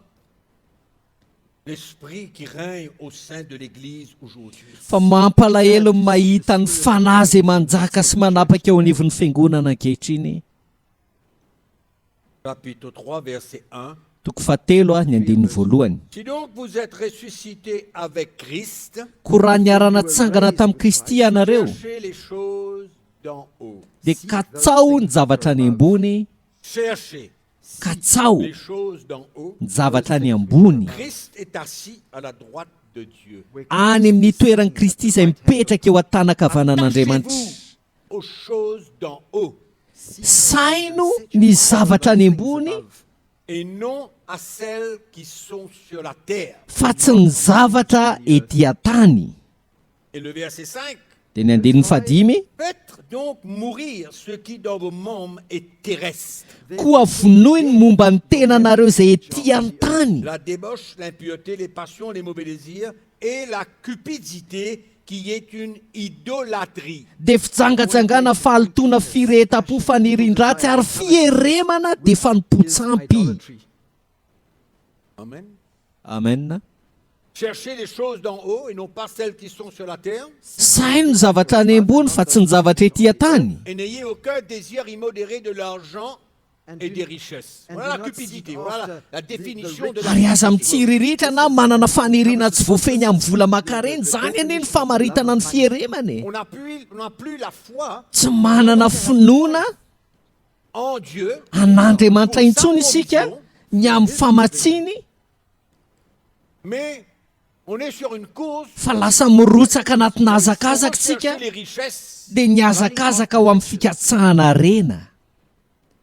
Speaker 1: l'esprit qui règne au sein de l'Église aujourd'hui.
Speaker 3: Fa mampalahelo ny mahita ny fanahy izay manjaka sy manapaka eo anivon'ny fiangonana ankehitriny.
Speaker 1: Chapitre 3, verset 1.
Speaker 3: Toko fahatelo ny andininy voalohany.
Speaker 1: Si donc vous êtes ressuscités avec Christ,
Speaker 3: Ko raha niarana tsangana tamin'i Kristy ianareo
Speaker 1: cherchez les choses d'en haut.
Speaker 3: dia katsao ny zavatra any ambony,
Speaker 1: Cherchez
Speaker 3: katsao
Speaker 1: les choses d'en haut.
Speaker 3: ny zavatra any ambony.
Speaker 1: Christ est assis à la droite de Dieu.
Speaker 3: Any amin'ny toeran'i Kristy izay mipetraka eo an-tanakavanan'Andriamanitra.
Speaker 1: Attachez-vous aux choses d'en haut
Speaker 3: Saino ny zavatra any ambony
Speaker 1: et non à celles qui sont sur la terre.
Speaker 3: fa tsy ny zavatra ety an-tany.
Speaker 1: Et le verset 5.
Speaker 3: Dia ny andininy fahadimy,
Speaker 1: Faites donc mourir ce qui dans vos membres est terrestre.
Speaker 3: koa vonoiny momba ny tenanareo izay ety an-tany,
Speaker 1: La débauche, l'impureté, les passions, les mauvais désirs et la cupidité qui est une idolâtrie.
Speaker 3: dia fijangatsangana fahalitoana firetam-po fanirian-dratsy ary fieremana dia fanompo-tsampy.
Speaker 2: Idolatry.
Speaker 1: Amen.
Speaker 3: Amen.
Speaker 1: Cherchez les choses d'en haut et non pas celles qui sont sur la terre.
Speaker 3: Saino ny zavatra any ambony fa tsy ny zavatra ety an-tany.
Speaker 1: Et n'ayez aucun désir immodéré de l'argent et des richesses. Voilà la cupidité. Voilà la définition de la
Speaker 3: Ary aza
Speaker 1: cupidité.
Speaker 3: mitsiriritra na manana faniriana tsy voafeny amin'ny vola makareny, zany anie ny famaritana ny fieremany.
Speaker 1: On n'a plus la foi
Speaker 3: Tsy manana finoana
Speaker 1: en Dieu.
Speaker 3: an'Andriamanitra intsony isika ny amin'ny famatsiny,
Speaker 1: Mais on est sur une course
Speaker 3: fa lasa mirotsaka anatina
Speaker 1: pour
Speaker 3: azakazaka
Speaker 1: chercher
Speaker 3: tsika
Speaker 1: les richesses
Speaker 3: dia ny azakazaka ao amin'ny fikatsahana arena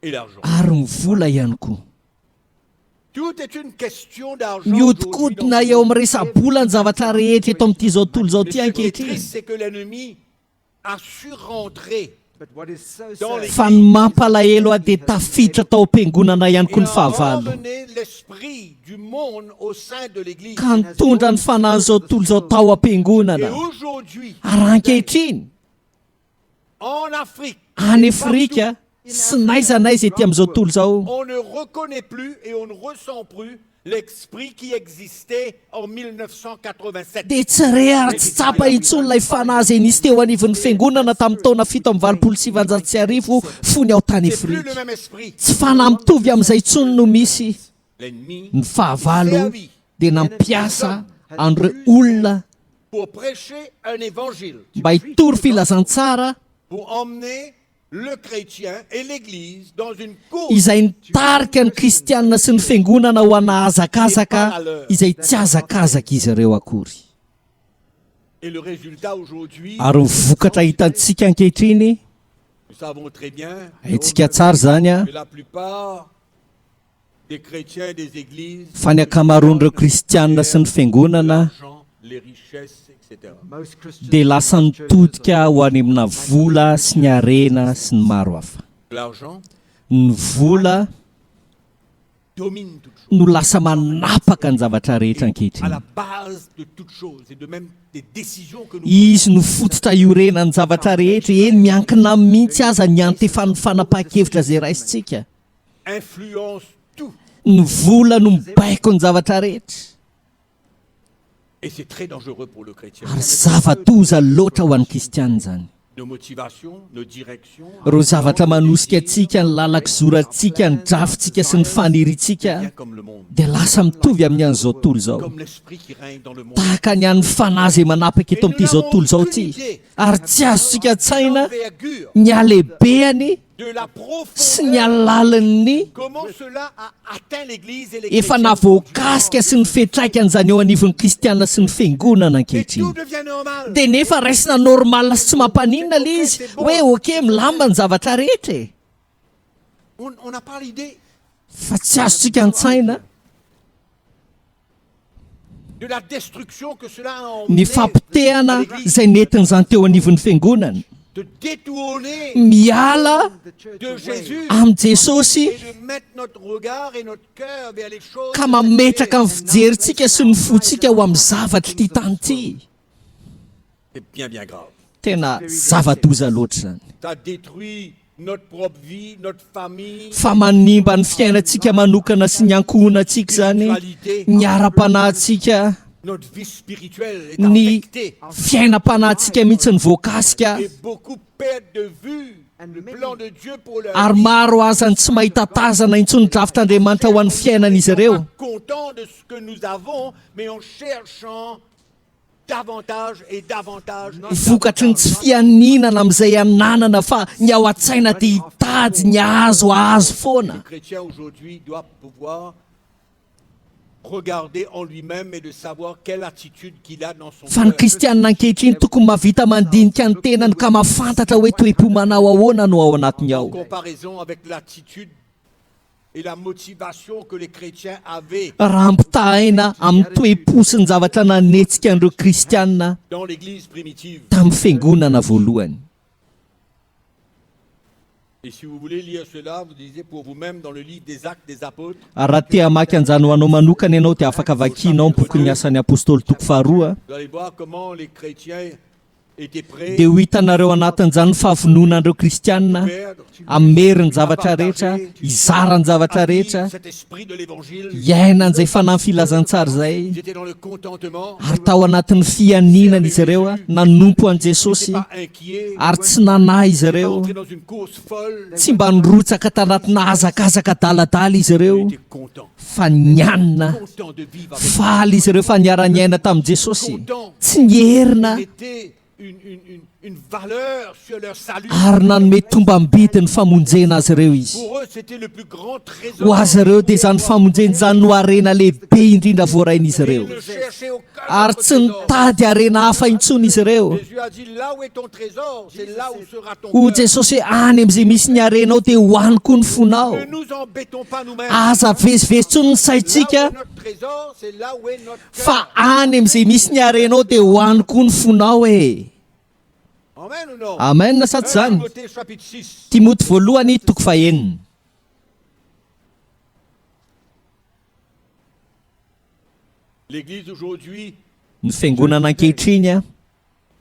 Speaker 1: et l'argent.
Speaker 3: ary ny vola ihany koa.
Speaker 1: Tout est une question d'argent.
Speaker 3: Mihodinkodina
Speaker 1: aujourd'hui
Speaker 3: eo
Speaker 1: dans ce
Speaker 3: amin'ny resabola ny zavatra rehetra eto amin'ity zao tontolo zao
Speaker 1: monde.
Speaker 3: ty
Speaker 1: Mais ce qui est
Speaker 3: ankehitriny.
Speaker 1: triste, c'est que l'ennemi a su rentrer
Speaker 2: But what is so
Speaker 1: Dans
Speaker 2: sad
Speaker 1: les-
Speaker 3: Fa ny mampalahelo dia tafiditra tao am-piangonana ihany koa
Speaker 1: et
Speaker 3: ny
Speaker 1: a
Speaker 3: fahavalo
Speaker 1: emmené l'esprit du monde au sein de l'Église.
Speaker 3: ka nitondra ny fanahy zao tontolo zao tao
Speaker 1: Et
Speaker 3: am-piangonana.
Speaker 1: aujourd'hui,
Speaker 3: Ary ankehitriny
Speaker 1: en Afrique,
Speaker 3: any Afrika sy n'aiza n'aiza ety amin'izao tontolo zao
Speaker 1: on ne reconnaît plus et on ne ressent plus l'esprit qui existait en 1987.
Speaker 3: dia tsy re ary tsy tsapa intsony ilay fanahy izay nisy teo anivon'ny fiangonana tamin'ny taona 7 fony ao tany
Speaker 1: C'est plus le
Speaker 3: Afrika.
Speaker 1: même esprit.
Speaker 3: Tsy fanahy mitovy amin'izay intsony no misy
Speaker 1: L'ennemi
Speaker 3: ny fahavalo dia nampiasa an'ireo olona
Speaker 1: pour prêcher un évangile,
Speaker 3: mba hitory filazantsara
Speaker 1: pour emmener le chrétien et l'Église dans une course
Speaker 3: izay nitarika ny kristianina sy ny fiangonana ho ana azakazaka izay tsy azakazaka izy ireo akory.
Speaker 1: et le résultat aujourd'hui,
Speaker 3: Ary ny vokatra hitantsika ankehitriny,
Speaker 1: nous savons très bien
Speaker 3: haintsika tsara zany a,
Speaker 1: que la plupart des chrétiens des églises,
Speaker 3: fa ny ankamaroan'ireo kristianina sy ny fiangonana
Speaker 1: l'argent, les richesses, etc.
Speaker 2: most Christians
Speaker 3: dia lasa nitodika ho any amina vola sy ny arena sy ny maro hafa.
Speaker 1: L'argent
Speaker 3: ny vola
Speaker 1: domine toute chose.
Speaker 3: no lasa manapaka ny zavatra rehetra
Speaker 1: À
Speaker 3: ankehitriny
Speaker 1: la base de toute chose et de même des décisions que nous
Speaker 3: izy no fototra iorenany zavatra rehetra eny miankina mihitsy aza ny antefan'ny fanapa-kevitra zay raisitsika
Speaker 1: influence tout.
Speaker 3: ny vola no mibaiko ny zavatra rehetra
Speaker 1: Et c'est très dangereux pour le chrétien.
Speaker 3: ary zavatoza loatra ho an'ny kristiana zany
Speaker 1: Nos motivations, nos directions,
Speaker 3: ro zavatra manosika atsika ny lalakzorantsika ny drafintsika sy ny faniritsika
Speaker 1: bien comme le monde,
Speaker 3: dia lasa mitovy amin'ny an'izao tontolo izao
Speaker 1: comme l'esprit qui règne dans le monde.
Speaker 3: tahaka ny an'ny fanazy manapaka eto amin'ity zao tontolo izao ity ary tsy azontsika tsaina
Speaker 1: L'envergure
Speaker 3: ny alebeany
Speaker 1: de la
Speaker 3: sy ny
Speaker 1: profondeur.
Speaker 3: alalin'ny
Speaker 1: Comment cela a atteint l'Église et les
Speaker 3: efa
Speaker 1: chrétiens.
Speaker 3: navoakasika sy ny fetraikanyzany eo anivon'ny kristianina sy ny fiangonana
Speaker 1: Et
Speaker 3: ankehitriny
Speaker 1: tout devient normal.
Speaker 3: dia nefa raisina normal sy tsy mampaninona le izy hoe oke milamba ny zavatra rehetra e
Speaker 1: On n'a pas l'idée
Speaker 3: fa tsy azontsika an-tsaina
Speaker 1: de la destruction que cela a
Speaker 3: ny
Speaker 1: emmené
Speaker 3: fampitehana
Speaker 1: à l'Église.
Speaker 3: izay nentin'izany teo anivon'ny fiangonana
Speaker 1: De détourner
Speaker 3: miala
Speaker 2: The church
Speaker 1: de
Speaker 2: away
Speaker 1: Jésus
Speaker 3: amin'ny jesosy
Speaker 1: et de mettre notre regard et notre cœur vers les choses.
Speaker 3: ka mametraka amin'ny fijerintsika sy ny fontsika ho amin'ny zavatra ity tany ity
Speaker 1: C'est bien grave.
Speaker 3: tena zavatoza loatra zany
Speaker 1: Ça détruit notre propre vie, notre famille,
Speaker 3: fa manimba ny fiainantsika manokana sy ny ankohonantsika zany ny ara-panahintsika
Speaker 1: notre vie spirituelle est
Speaker 3: ny
Speaker 1: affectée.
Speaker 3: fiainam-panahintsika mihitsy ny voakasika
Speaker 1: Et beaucoup perdent de vue le plan de Dieu pour leur
Speaker 3: ary
Speaker 1: vie.
Speaker 3: maro azany tsy mahita tazana intsony drafitr'andriamanitra ho an'ny fiainan'izy ireo
Speaker 1: Pas content de ce que nous avons, mais en cherchant davantage et davantage.
Speaker 3: vokatry ny tsy fianinana amin'izay ananana fa ny ao an-tsaina dia hitady ny azo foana
Speaker 1: Le chrétien aujourd'hui doit pouvoir regarder en lui-même et de savoir quelle attitude qu'il a dans son
Speaker 3: fa ny
Speaker 1: cœur.
Speaker 3: kristianina ankehitriny tokony mahavita mandinika ny tenany ka mahafantatra hoe toe-po manao ahoana no ao anatiny
Speaker 1: En
Speaker 3: ao
Speaker 1: comparaison avec l'attitude et la motivation que les chrétiens avaient
Speaker 3: raha ampitahaina amin'ny toe-po sy ny zavatra nanetsika an'ireo kristianina
Speaker 1: dans l'église primitive.
Speaker 3: tamin'ny fiangonana voalohany
Speaker 1: Et si vous voulez lire cela, vous lisez pour vous-même dans le livre des Actes des Apôtres,
Speaker 3: ary raha tia hamaky an'izany ho anao manokana ianao dia afaka vakianao ny boky ny asan'ny apôstôly toko faharoa
Speaker 1: vous allez voir comment les chrétiens étaient prêts
Speaker 3: dia ho hitanareo anatin'izany fahavononan'ireo kristianina
Speaker 1: à perdre
Speaker 3: amery ny zavatra rehetra hizara ny zavatra rehetra
Speaker 1: cet esprit de l'évangile.
Speaker 3: iaina an'izay fanahy filazantsara zay
Speaker 1: Ils étaient dans le contentement,
Speaker 3: ary tao anatin'ny fianinana izy ireo nanompo an'
Speaker 1: ils n'étaient
Speaker 3: jesosy
Speaker 1: pas inquiets,
Speaker 3: ary tsy nanahy izy
Speaker 1: pas
Speaker 3: ireo
Speaker 1: entrés dans une course folle,
Speaker 3: tsy mba nirotsaka tanatina hazakazaka daladala izy
Speaker 1: ils
Speaker 3: ireo
Speaker 1: étaient contents,
Speaker 3: fa nianina
Speaker 1: contents de vivre avec
Speaker 3: faly izy ireo fa niara-niaina tamin'i jesosy
Speaker 1: contents.
Speaker 3: tsy nierina
Speaker 1: Ils mettaient une valeur sur leur salut.
Speaker 3: ary nanome tombam-bity ny famonjena azy ireo izy
Speaker 1: Pour eux, c'était le plus grand trésor.
Speaker 3: ho azy ireo dia zany famonjena zany no arena lehibe indrindra voarain'izy ireo
Speaker 1: Ils ne cherchaient aucun
Speaker 3: ary
Speaker 1: autre
Speaker 3: tsy
Speaker 1: trésor.
Speaker 3: nitady arena hafa intsony izy ireo
Speaker 1: Jésus a dit, là où est ton trésor, c'est là où sera ton
Speaker 3: ho
Speaker 1: cœur.
Speaker 3: jesosy hoe any amin'izay misy ny arenao dia hoany koa ny fonao
Speaker 1: Ne nous embêtons pas nous-mêmes.
Speaker 3: aza vezivezy tsony ny
Speaker 1: Là où
Speaker 3: saitsika
Speaker 1: est notre trésor, c'est là où est notre
Speaker 3: fa
Speaker 1: cœur.
Speaker 3: any amin'izay misy ny arenao dia hoany koa ny fonao e
Speaker 1: Amen ou non?
Speaker 3: amen na sa tsy
Speaker 1: 1
Speaker 3: zany
Speaker 1: Timothée chapitre 6.
Speaker 3: timoty voalohany toko fahenina
Speaker 1: L'église aujourd'hui
Speaker 3: ny fiangonana ankehitriny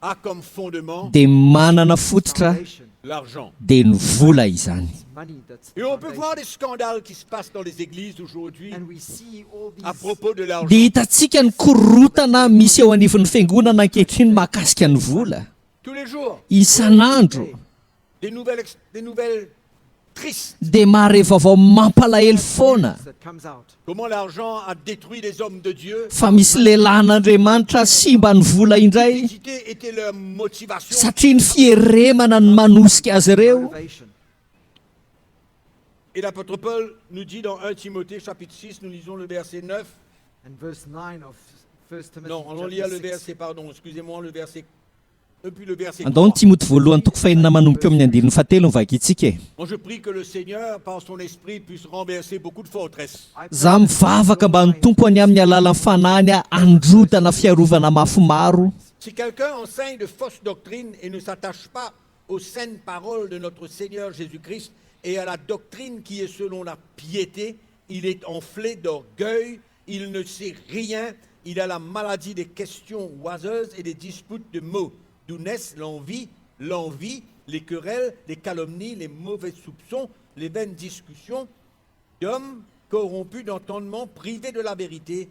Speaker 1: a comme fondement
Speaker 3: dia manana fototra
Speaker 2: foundation.
Speaker 1: l'argent.
Speaker 3: dia ny vola izany
Speaker 2: It's money that's the
Speaker 1: Et on peut
Speaker 2: foundation.
Speaker 1: voir les scandales qui se passent dans les églises aujourd'hui
Speaker 2: And we see all
Speaker 1: à
Speaker 2: these
Speaker 1: propos de l'argent.
Speaker 3: dia hitantsika ny korotana misy eo anivon'ny fiangonana ankehitriny mahakasika ny vola
Speaker 1: Tous les jours,
Speaker 3: isan'andro
Speaker 1: des nouvelles tristes.
Speaker 3: dia mahare vaovao mampalahelo foana
Speaker 2: that comes out.
Speaker 1: Comment l'argent a détruit les hommes de Dieu.
Speaker 3: fa misy lehilahin'andriamanitra simba ny vola indray
Speaker 1: L'utilité était leur motivation.
Speaker 3: satria ny fieremana ny manosika azy ireo
Speaker 2: Motivation.
Speaker 1: Et l'apôtre Paul nous dit dans 1 Timothée chapitre 6, nous lisons le verset 9.
Speaker 2: And verse 9 of 1 Timothy
Speaker 1: Non, on
Speaker 2: chapter
Speaker 1: lit le
Speaker 2: 6.
Speaker 1: verset, pardon, excusez-moi, le verset. Depuis le verset
Speaker 3: andao ny
Speaker 1: 3.
Speaker 3: timoty voalohany toko fahenina manomboka eo amin'ny andininy fahatelo nyvakitsika e
Speaker 1: Moi, je prie que le Seigneur, par son esprit, puisse renverser beaucoup de forteresses.
Speaker 3: za mivavaka mba ny tompo any amin'ny alalan'ny fanahiny androdana fiarovana mafy maro
Speaker 1: Si quelqu'un enseigne de fausses doctrines et ne s'attache pas aux saintes paroles de notre Seigneur Jésus-Christ et à la doctrine qui est selon la piété, il est enflé d'orgueil, il ne sait rien, il a la maladie des questions oiseuses et des disputes de mots, d'où naissent l'envie, les querelles, les calomnies, les mauvais soupçons, les vaines discussions d'hommes corrompus d'entendement, privés de la vérité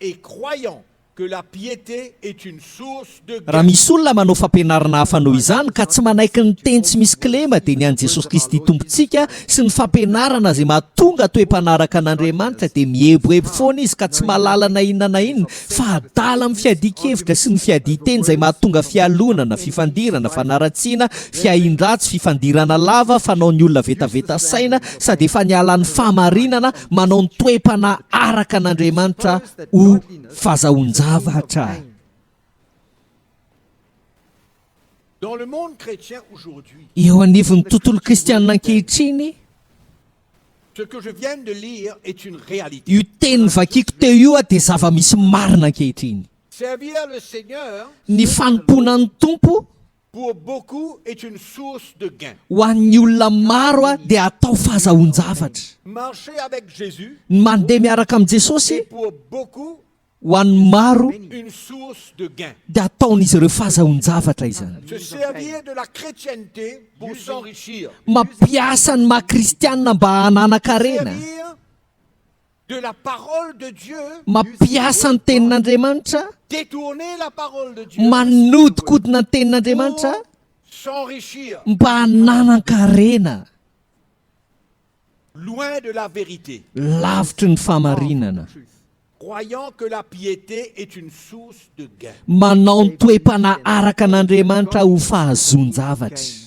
Speaker 1: et croyant que la piété est une source de
Speaker 3: raha
Speaker 1: gain.
Speaker 3: misy olona manao fampianarana hafa noho izany ka tsy manaiky ny teny tsy misy kilema dia ny an'i Jesosy Kristy tompontsika sy ny fampianarana izay mahatonga toe-mpanaraka an'Andriamanitra dia mihebohebo foana izy ka tsy mahalala na inona na inona fa adala amin'ny fiadian-kevitra sy ny fiadia-teny izay mahatonga fialonana, fifandirana, fanaratsiana, fiahin-dratsy, fifandirana lava, fanao ny olona vetaveta saina sady efa nialan'ny famarinana manao ny toe-panaraka an'Andriamanitra ho fahazahoan-javatra.
Speaker 1: Dans le monde chrétien aujourd'hui,
Speaker 3: Eo anivon'ny tontolo kristianina ankehitriny,
Speaker 1: ce que je viens de lire est une réalité.
Speaker 3: io teny vakiko teo io dia zava-misy marina ankehitriny.
Speaker 1: Servir le Seigneur,
Speaker 3: Ny fanompoana ny tompo
Speaker 1: pour beaucoup, est une source de gain.
Speaker 3: ho an'ny olona maro dia atao fahazahoan-javatra.
Speaker 1: Marcher avec Jésus,
Speaker 3: Ny mandeha miaraka amin'i Jesosy
Speaker 1: est pour beaucoup
Speaker 3: ho an'ny maro
Speaker 1: une source de gain.
Speaker 3: dia ataon'izy ireo fahazahoan-javatra izany.
Speaker 1: Se servir de la chrétienté pour s'enrichir.
Speaker 3: Mampiasa ny maha-kristianina mba hanana-karena.
Speaker 1: Servir de la parole de Dieu,
Speaker 3: Mampiasa ny tenin'Andriamanitra,
Speaker 1: détourner la parole de Dieu
Speaker 3: manodikodina ny tenin'Andriamanitra
Speaker 1: pour s'enrichir,
Speaker 3: mba hananan-karena
Speaker 1: loin de la vérité,
Speaker 3: lavitry ny famarinana.
Speaker 1: croyant que la piété est une source de gain.
Speaker 3: Manao ny toe-panaraka an'Andriamanitra ho fahazoan-javatra.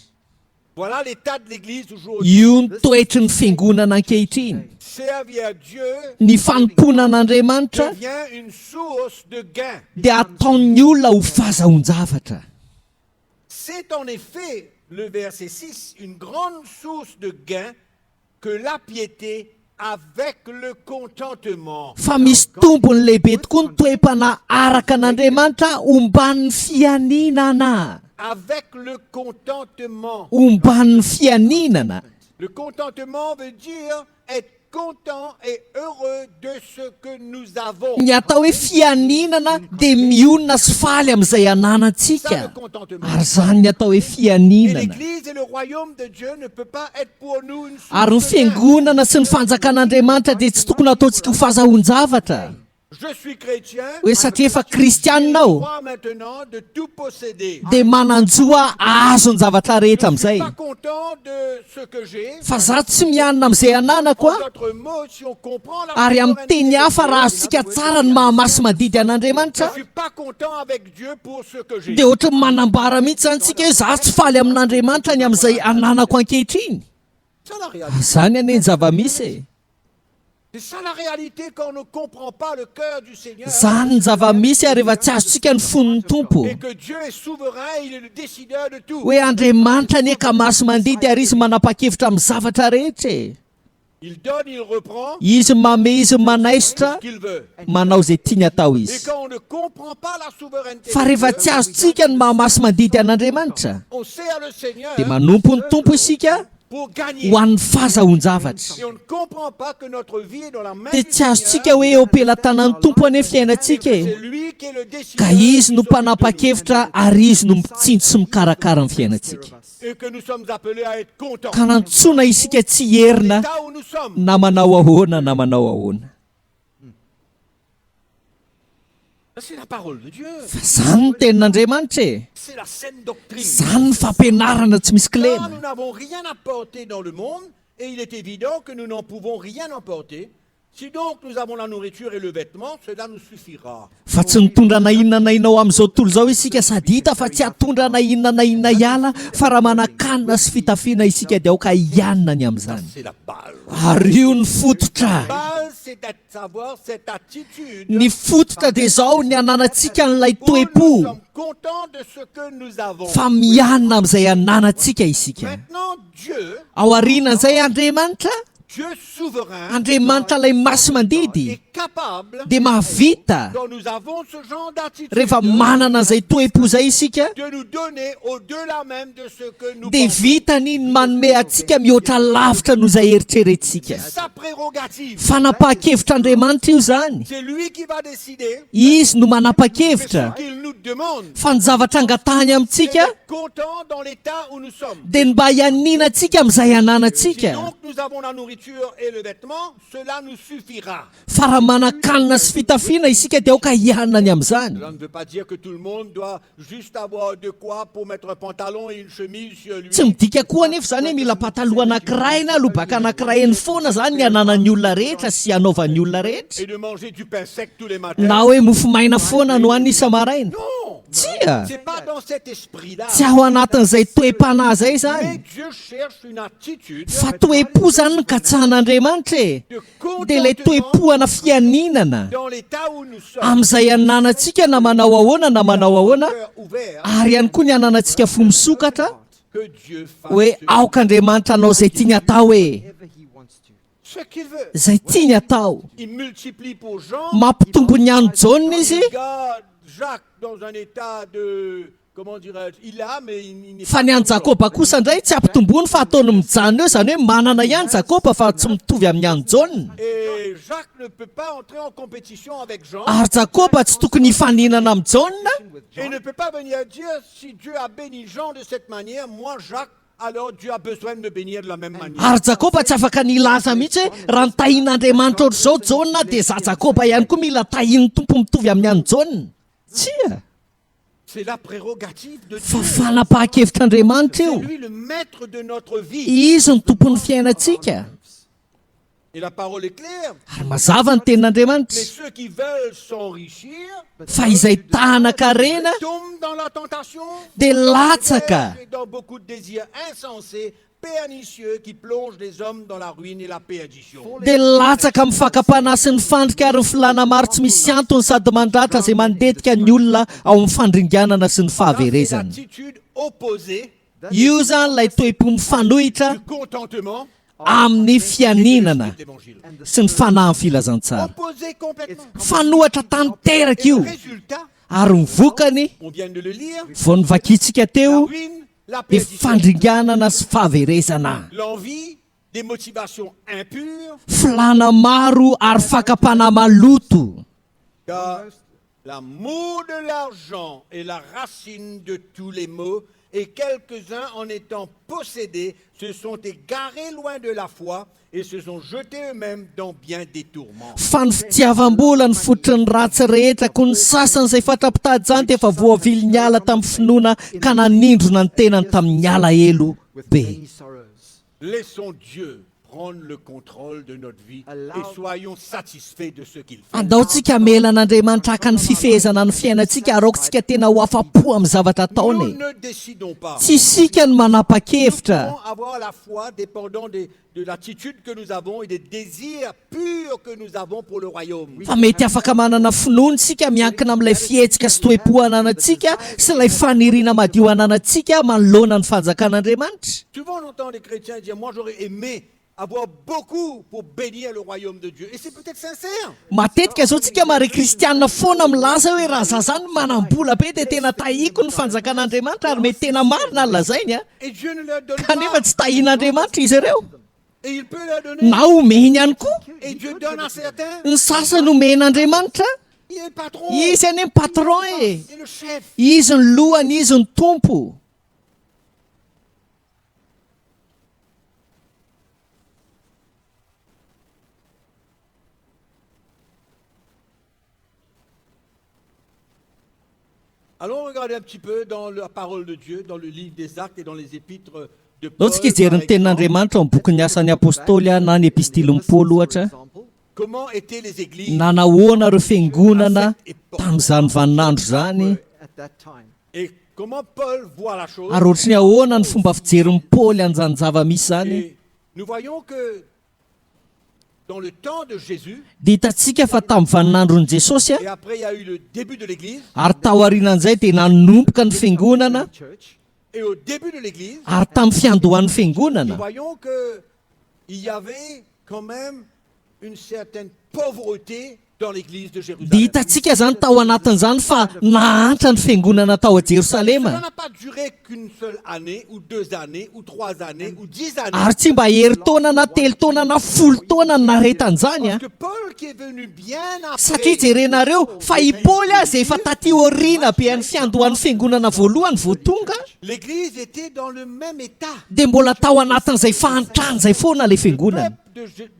Speaker 1: Voilà l'état de l'Église aujourd'hui.
Speaker 3: Io ny toetry ny fiangonana ankehitriny.
Speaker 1: Servir Dieu
Speaker 3: Ny fanompoana an'Andriamanitra
Speaker 1: devient une source de gain.
Speaker 3: dia ataon'ny olona ho fahazahoan-javatra.
Speaker 1: C'est en effet, le verset 6, une grande source de gain que la piété avec le contentement.
Speaker 3: Fa misy tombony lehibe tokoa ny toe-panaraka an'Andriamanitra omban'ny fianinana.
Speaker 1: Avec le contentement.
Speaker 3: Omban'ny fianinana.
Speaker 1: Le contentement veut dire être content et heureux de ce que nous avons.
Speaker 3: Ny atao hoe fianinana dia mionona sy faly amin'izay
Speaker 1: Ça,
Speaker 3: ananantsika.
Speaker 1: le contentement.
Speaker 3: Ary zany ny atao hoe
Speaker 1: Et
Speaker 3: fianinana.
Speaker 1: l'Église et le royaume de Dieu ne peut pas être pour nous une
Speaker 3: Ary ny
Speaker 1: source de gain.
Speaker 3: fiangonana sy ny fanjakan'Andriamanitra dia tsy tokony ataontsika ho fahazahoan-javatra.
Speaker 1: Je suis chrétien.
Speaker 3: Hoe satria efa
Speaker 1: Je
Speaker 3: kristianina aho
Speaker 1: crois maintenant de tout posséder.
Speaker 3: dia mananjoa azo ny zavatra rehetra
Speaker 1: Je suis
Speaker 3: amin'izay.
Speaker 1: pas content de ce que j'ai.
Speaker 3: Fa za tsy mianina amin'izay ananako
Speaker 1: En
Speaker 3: a.
Speaker 1: d'autres mots, si on comprend la
Speaker 3: Ary amin'ny teny
Speaker 1: souveraineté
Speaker 3: hafa
Speaker 1: de
Speaker 3: raha
Speaker 1: Dieu,
Speaker 3: azontsika tsara ny mahamasy madidy
Speaker 1: je
Speaker 3: an'Andriamanitra
Speaker 1: ne suis pas content avec Dieu pour ce que j'ai.
Speaker 3: dia ohatry ny manambara mihitsy zany tsika hoe za tsy faly amin'Andriamanitra ny amin'izay ananako ankehitriny.
Speaker 1: C'est ça la réalité.
Speaker 3: Zany anie ny zava-misy e.
Speaker 1: C'est ça la réalité quand on ne comprend pas le cœur du Seigneur.
Speaker 3: Zany ny zava-misy ary rehefa tsy azontsika ny fon'ny tompo.
Speaker 1: Et que Dieu est souverain, il est le décideur de tout.
Speaker 3: Hoe Andriamanitra anie ka masy mandidy ary izy manapa-kevitra amin'ny zavatra rehetra e.
Speaker 1: Il donne, il reprend
Speaker 3: Izy mame, izy manaisitra,
Speaker 1: ce qu'il veut.
Speaker 3: manao izay tiany atao
Speaker 1: Et
Speaker 3: izy.
Speaker 1: quand on ne comprend pas la souveraineté
Speaker 3: Fa
Speaker 1: de
Speaker 3: rehefa
Speaker 1: Dieu,
Speaker 3: tsy azontsika ny mahamasy mandidy an'Andriamanitra
Speaker 1: on sert le Seigneur
Speaker 3: dia manompo ny tompo isika
Speaker 1: pour gagner.
Speaker 3: ho an'ny fahazahoan-javatra.
Speaker 1: Et on ne comprend pas que notre vie est dans la main
Speaker 3: Dia
Speaker 1: du
Speaker 3: tsy azontsika
Speaker 1: Seigneur.
Speaker 3: hoe eo am-pelantanan'ny tompo ane fiainantsika
Speaker 1: C'est
Speaker 3: e.
Speaker 1: lui qui est le décideur.
Speaker 3: Ka izy no
Speaker 1: de ce que
Speaker 3: mpanapa-kevitra ary izy no mitsindry sy mikarakara ny fiainantsika.
Speaker 1: nous- Et que nous sommes appelés à être contents.
Speaker 3: Ka nantsoina isika tsy herina
Speaker 1: L'état où nous sommes.
Speaker 3: na manao ahoana na manao ahoana.
Speaker 1: C'est la parole de Dieu.
Speaker 3: Fa zany ny tenin'Andriamanitra e.
Speaker 1: C'est la saine doctrine.
Speaker 3: Zany ny fampianarana tsy misy
Speaker 1: Car
Speaker 3: kilema.
Speaker 1: nous n'avons rien apporté dans le monde et il est évident que nous n'en pouvons rien emporter. Si donc nous avons la nourriture et le vêtement, cela nous suffira.
Speaker 3: Fa tsy nitondra na inona na inona ao amin'izao tontolo izao isika sady hita fa tsy hatondra na inona na inona iala fa raha manakanina sy fitafiana isika dia aoka hianina ny amin'izany.
Speaker 1: C'est la base.
Speaker 3: Ary io ny fototra.
Speaker 1: La base, c'est de savoir cette attitude.
Speaker 3: Ny fototra dia izao ny ananantsika n'ilay
Speaker 1: Où nous
Speaker 3: toe-po.
Speaker 1: sommes contents de ce que nous avons.
Speaker 3: Fa mianina amin'izay ananantsika isika.
Speaker 1: Maintenant, Dieu
Speaker 3: Ao aorianan'izay Andriamanitra
Speaker 1: Dieu souverain
Speaker 3: Andriamanitra ilay masy mandidy
Speaker 1: est capable,
Speaker 3: dia mahavita
Speaker 1: quand nous avons ce genre d'attitude,
Speaker 3: rehefa manana an'izay toe-po zay isika
Speaker 1: de nous donner au-delà même de ce que nous
Speaker 3: dia
Speaker 1: pensons.
Speaker 3: vitany iny manome atsika mihoatra lavitra no izay eritreretintsika.
Speaker 1: Sa prérogative,
Speaker 3: Fanapahakevitran'Andriamanitra io zany.
Speaker 1: c'est lui qui va décider.
Speaker 3: Izy no
Speaker 1: Mais
Speaker 3: manapa-kevitra
Speaker 1: ce qu'il nous demande,
Speaker 3: fa ny zavatra angatahany
Speaker 1: c'est
Speaker 3: amintsika
Speaker 1: d'être content dans l'état où nous sommes.
Speaker 3: dia ny mba hianina antsika amin'izay
Speaker 1: Si
Speaker 3: ananantsika.
Speaker 1: donc nous avons la nourriture et le vêtement, cela nous suffira.
Speaker 3: Fa raha manan-kanina sy fitafiana isika dia aoka hianina ny amin'izany.
Speaker 1: Cela ne veut pas dire que tout le monde doit juste avoir de quoi pour mettre un pantalon et une chemise sur lui.
Speaker 3: Tsy midika koa anefa zany hoe mila pataloha anankiray na lobaka anankiray eny foana zany ny ananan'ny olona rehetra sy anaovan'ny olona rehetra.
Speaker 1: Et de manger du pain sec tous les matins.
Speaker 3: Na hoe mofo maina foana no hanina isa-maraina.
Speaker 1: Non,
Speaker 3: Tsia,
Speaker 1: c'est pas dans cet esprit-là.
Speaker 3: tsy ao anatin'izay toe-panahy zay
Speaker 1: Mais
Speaker 3: zany.
Speaker 1: Dieu cherche une attitude
Speaker 3: Fa toe-po zany no katsahan'Andriamanitra e.
Speaker 1: de
Speaker 3: Dia ilay
Speaker 1: contentement
Speaker 3: toe-po ana fianinana
Speaker 1: dans l'état où nous sommes.
Speaker 3: amin'izay ananantsika na manao ahoana na manao ahoana,
Speaker 1: Cœur ouvert,
Speaker 3: ary ihany koa ny ananantsika fo misokatra
Speaker 1: que Dieu fasse
Speaker 3: hoe aoka Andriamanitra anao izay tiany atao hoe
Speaker 2: Whatever he wants to.
Speaker 1: ce qu'il veut.
Speaker 3: izay tiany atao.
Speaker 1: Il multiplie pour Jean.
Speaker 3: Mampitombo ny any jaune izy,
Speaker 1: Il garde Jacques dans un état de, comment dirais-je, il a, mais il n'est
Speaker 3: fa ny any Jakoba kosa indray tsy ampitombony fa ataony mijanona eo, zany hoe manana ihany Jakoba fa tsy mitovy amin'ny any jaune.
Speaker 1: Et Jacques ne peut pas entrer en compétition avec Jean.
Speaker 3: Ary Jakoba tsy tokony hifaninana amin'ny jaune,
Speaker 1: Et ne peut pas venir dire, si Dieu a béni Jean de cette manière, moi Jacques, alors Dieu a besoin de me bénir de la même manière.
Speaker 3: ary Jakoba tsy afaka nilaza mihitsy hoe raha nitahin'Andriamanitra ohatr'izao jaune dia za Jakoba ihany koa mila tahin'ny tompo mitovy amin'ny any jaune. Tsia,
Speaker 1: C'est la prérogative de
Speaker 3: fa
Speaker 1: Dieu.
Speaker 3: fanapahakevitran'Andriamanitra
Speaker 1: C'est
Speaker 3: io.
Speaker 1: lui le maître de notre vie.
Speaker 3: Izy ny tompon'ny fiainantsika.
Speaker 1: Et la parole est claire.
Speaker 3: Ary mazava ny
Speaker 1: Mais
Speaker 3: tenin'Andriamanitra
Speaker 1: ceux qui veulent s'enrichir
Speaker 3: fa izay tahana-karena
Speaker 1: tombent dans la tentation,
Speaker 3: dia
Speaker 1: dans le
Speaker 3: latsaka
Speaker 1: piège et dans beaucoup de désirs insensés, pernicieux, qui plongent les hommes dans la ruine et la perdition.
Speaker 3: dia latsaka amin'ny fakapanahy sy ny fandrika ary ny filana maro tsy misy antony sady mandratra izay mandetika ny olona ao amin'ny fandringanana sy ny
Speaker 1: Ça, c'est
Speaker 3: fahaverezana.
Speaker 1: l'attitude opposée
Speaker 3: Io zany ilay toe-po mifanohitra
Speaker 1: du contentement
Speaker 3: amin'ny fianinana
Speaker 1: de l'évangile.
Speaker 3: sy ny fanahy ny filazantsara.
Speaker 1: Opposé complètement.
Speaker 3: Fanohatra tanteraka
Speaker 1: Et le
Speaker 3: io,
Speaker 1: résultat,
Speaker 3: ary ny vokany
Speaker 1: on vient de le lire,
Speaker 3: vao nivakitsika
Speaker 1: la
Speaker 3: teo
Speaker 1: ruine, la
Speaker 3: dia
Speaker 1: perdition,
Speaker 3: fandringanana sy fahaverezana,
Speaker 1: l'envie, des motivations impures,
Speaker 3: filana maro ary fakapanahy maloto.
Speaker 1: car l'amour de l'argent est la racine de tous les maux, et quelques-uns, en étant possédés, se sont égarés loin de la foi et se sont jetés eux-mêmes dans bien des tourments.
Speaker 3: Fa ny fitiavam-bola ny fototry ny ratsy rehetra koa ny sasany izay fatrapitady zany dia efa voavily ny ala tamin'ny finoana ka nanindrona ny tenany tamin'ny alahelo
Speaker 2: With
Speaker 3: be.
Speaker 2: many sorrows.
Speaker 1: Laissons Dieu prendre le contrôle de notre vie et soyons satisfaits de ce qu'il fait.
Speaker 3: Andaontsika amelan'Andriamanitra haka ny fifehezana ny fiainantsika ary aokantsika tena ho afa-po amin'ny zavatra
Speaker 1: Nous
Speaker 3: ataony.
Speaker 1: ne décidons pas.
Speaker 3: Tsy isika ny
Speaker 1: Nous
Speaker 3: manapa-kevitra,
Speaker 1: pouvons avoir la foi dépendant de l'attitude que nous avons et des désirs purs que nous avons pour le royaume.
Speaker 3: fa mety afaka manana finoana isika miankina amin'ilay fihetsika sy toe-po ananantsika sy ilay faniriana madio ananantsika manoloana ny fanjakan'Andriamanitra.
Speaker 1: Souvent on entend des chrétiens dire, moi j'aurais aimé avoir beaucoup pour bénir le royaume de Dieu. Et c'est peut-être sincère.
Speaker 3: Matetika zao tsika mare kristianina foana milaza hoe raha za zany manam-bola be dia tena tahiko ny fanjakan'Andriamanitra ary mety tena marina ny lazainy a.
Speaker 1: Et Dieu ne leur donne
Speaker 3: Kanefa
Speaker 1: pas.
Speaker 3: tsy tahian'Andriamanitra izy ireo.
Speaker 1: Et il peut leur donner.
Speaker 3: Na omeny ihany koa.
Speaker 1: Et Dieu donne à certains.
Speaker 3: Ny sasany omen'Andriamanitra,
Speaker 1: Il est le patron.
Speaker 3: izy any patron e.
Speaker 1: Il est le chef.
Speaker 3: Izy ny lohany, izy ny tompo.
Speaker 1: Allons regarder un petit peu dans la parole de Dieu, dans le livre des Actes et dans les épîtres de Paul.
Speaker 3: Nao tsika hijery
Speaker 1: par
Speaker 3: ny tenin'Andriamanitra ao amin'ny bokin'ny asan'ny apôstôly na ny epistilon'ny Paoly ohatra.
Speaker 2: Example,
Speaker 1: Comment étaient les églises
Speaker 3: Nanahoana ireo fiangonana tamin'izany vaninandro zany,
Speaker 2: at that time.
Speaker 1: et comment Paul voit la chose.
Speaker 3: ary ohatrany ahoana ny fomba fijerin'ny Paoly an'izany zava-misy zany.
Speaker 1: Et nous voyons que dans le temps de Jésus,
Speaker 3: Dia hitantsika fa tamin'ny vaninandron'i Jesosy
Speaker 1: et après il y a eu le début de l'église,
Speaker 3: ary tao aorianan'izay dia nanomboka ny fiangonana,
Speaker 2: Church,
Speaker 1: et au début de l'église,
Speaker 3: ary tamin'ny fiandohan'ny
Speaker 1: nous
Speaker 3: fiangonana
Speaker 1: voyons que il y avait quand même une certaine pauvreté dans l'église de
Speaker 3: dia
Speaker 1: Jérusalem.
Speaker 3: hitantsika zany tao anatin'izany fa nahantra ny fiangonana tao à
Speaker 1: Ça
Speaker 3: Jerosalema
Speaker 1: n'a pas duré qu'une seule année, ou 2 années, ou 3 années, ou 10 années.
Speaker 3: ary tsy mba hery taona na telo taona na folo taona ny naretan'izany a
Speaker 1: Parce que Paul qui est venu bien
Speaker 3: satria
Speaker 1: après,
Speaker 3: jerenareo fa i Paoly azy efa taty aoriana be an'ny fiandohan'ny fiangonana voalohany vao tonga
Speaker 1: l'église était dans le même état.
Speaker 3: dia mbola tao anatin'izay fahantrany zay foana le fiangonana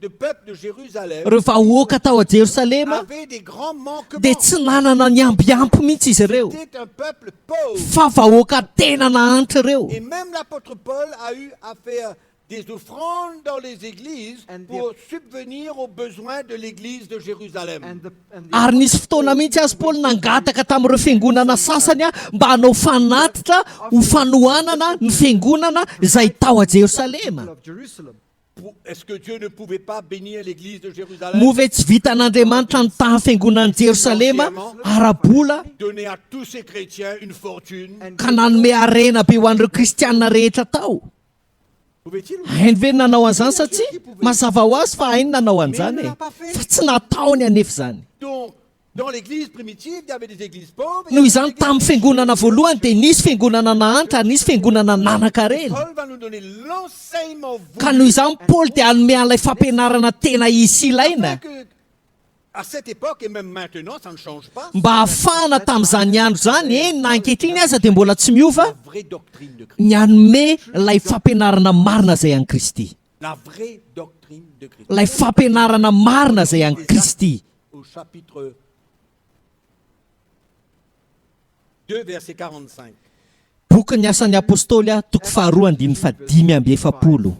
Speaker 1: Le peuple de Jérusalem
Speaker 3: ireo vahoaka tao à Jerosalema
Speaker 1: avait des grands manquements.
Speaker 3: dia tsy nanana ny ambiampy mihitsy izy ireo
Speaker 1: C'était un peuple pauvre.
Speaker 3: fa vahoaka tena nahantra ireo
Speaker 1: Et même l'apôtre Paul a eu à faire des offrandes dans les églises pour subvenir aux besoins de l'église de Jérusalem.
Speaker 3: ary nisy fotoana mihitsy azy Paoly nangataka tamin'ireo fiangonana sasany a mba hanao fanatitra ho fanohanana ny fiangonana izay tao à Jerosalema
Speaker 2: of Jerusalem.
Speaker 1: Est-ce que Dieu ne pouvait pas bénir l'église de Jérusalem,
Speaker 3: moa ve tsy vitan'Andriamanitra ny taha fiangonan'ny Jerosalema arabola
Speaker 1: donner à tous ces chrétiens une fortune?
Speaker 3: ka nanome harena be ho an'ireo kristianina rehetra tao
Speaker 1: Pouvait-il?
Speaker 3: hainy ve ny nanao an'izany satria mazava ho azy fa hainy nanao an'izany e fa tsy nataony anefa izany
Speaker 1: Donc, dans l'église primitive, il y avait des églises pauvres. et
Speaker 3: noho
Speaker 1: des
Speaker 3: izany
Speaker 1: églises
Speaker 3: tamin'ny
Speaker 1: riches.
Speaker 3: fiangonana voalohany dia nisy fiangonana nahantra ary nisy fiangonana nanankarena
Speaker 1: Paul va nous donner l'enseignement
Speaker 3: ka
Speaker 1: voulu.
Speaker 3: noho izany Paoly dia hanome an'ilay fampianarana tena isy ilaina
Speaker 1: Afin que, à cette époque et même maintenant, ça ne change pas.
Speaker 3: mba hahafahana tamin'izany andro zany eny na ankehitriny aza dia mbola tsy miova
Speaker 1: La vraie doctrine de Christ.
Speaker 3: ny hanome ilay fampianarana marina zay an'i Kristy
Speaker 1: La vraie doctrine de Christ.
Speaker 3: ilay fampianarana marina zay an'i Kristy
Speaker 1: Au chapitre 2, verset 45.
Speaker 3: boky ny asan'ny apôstôly a toko faharoa andiny fa 5:7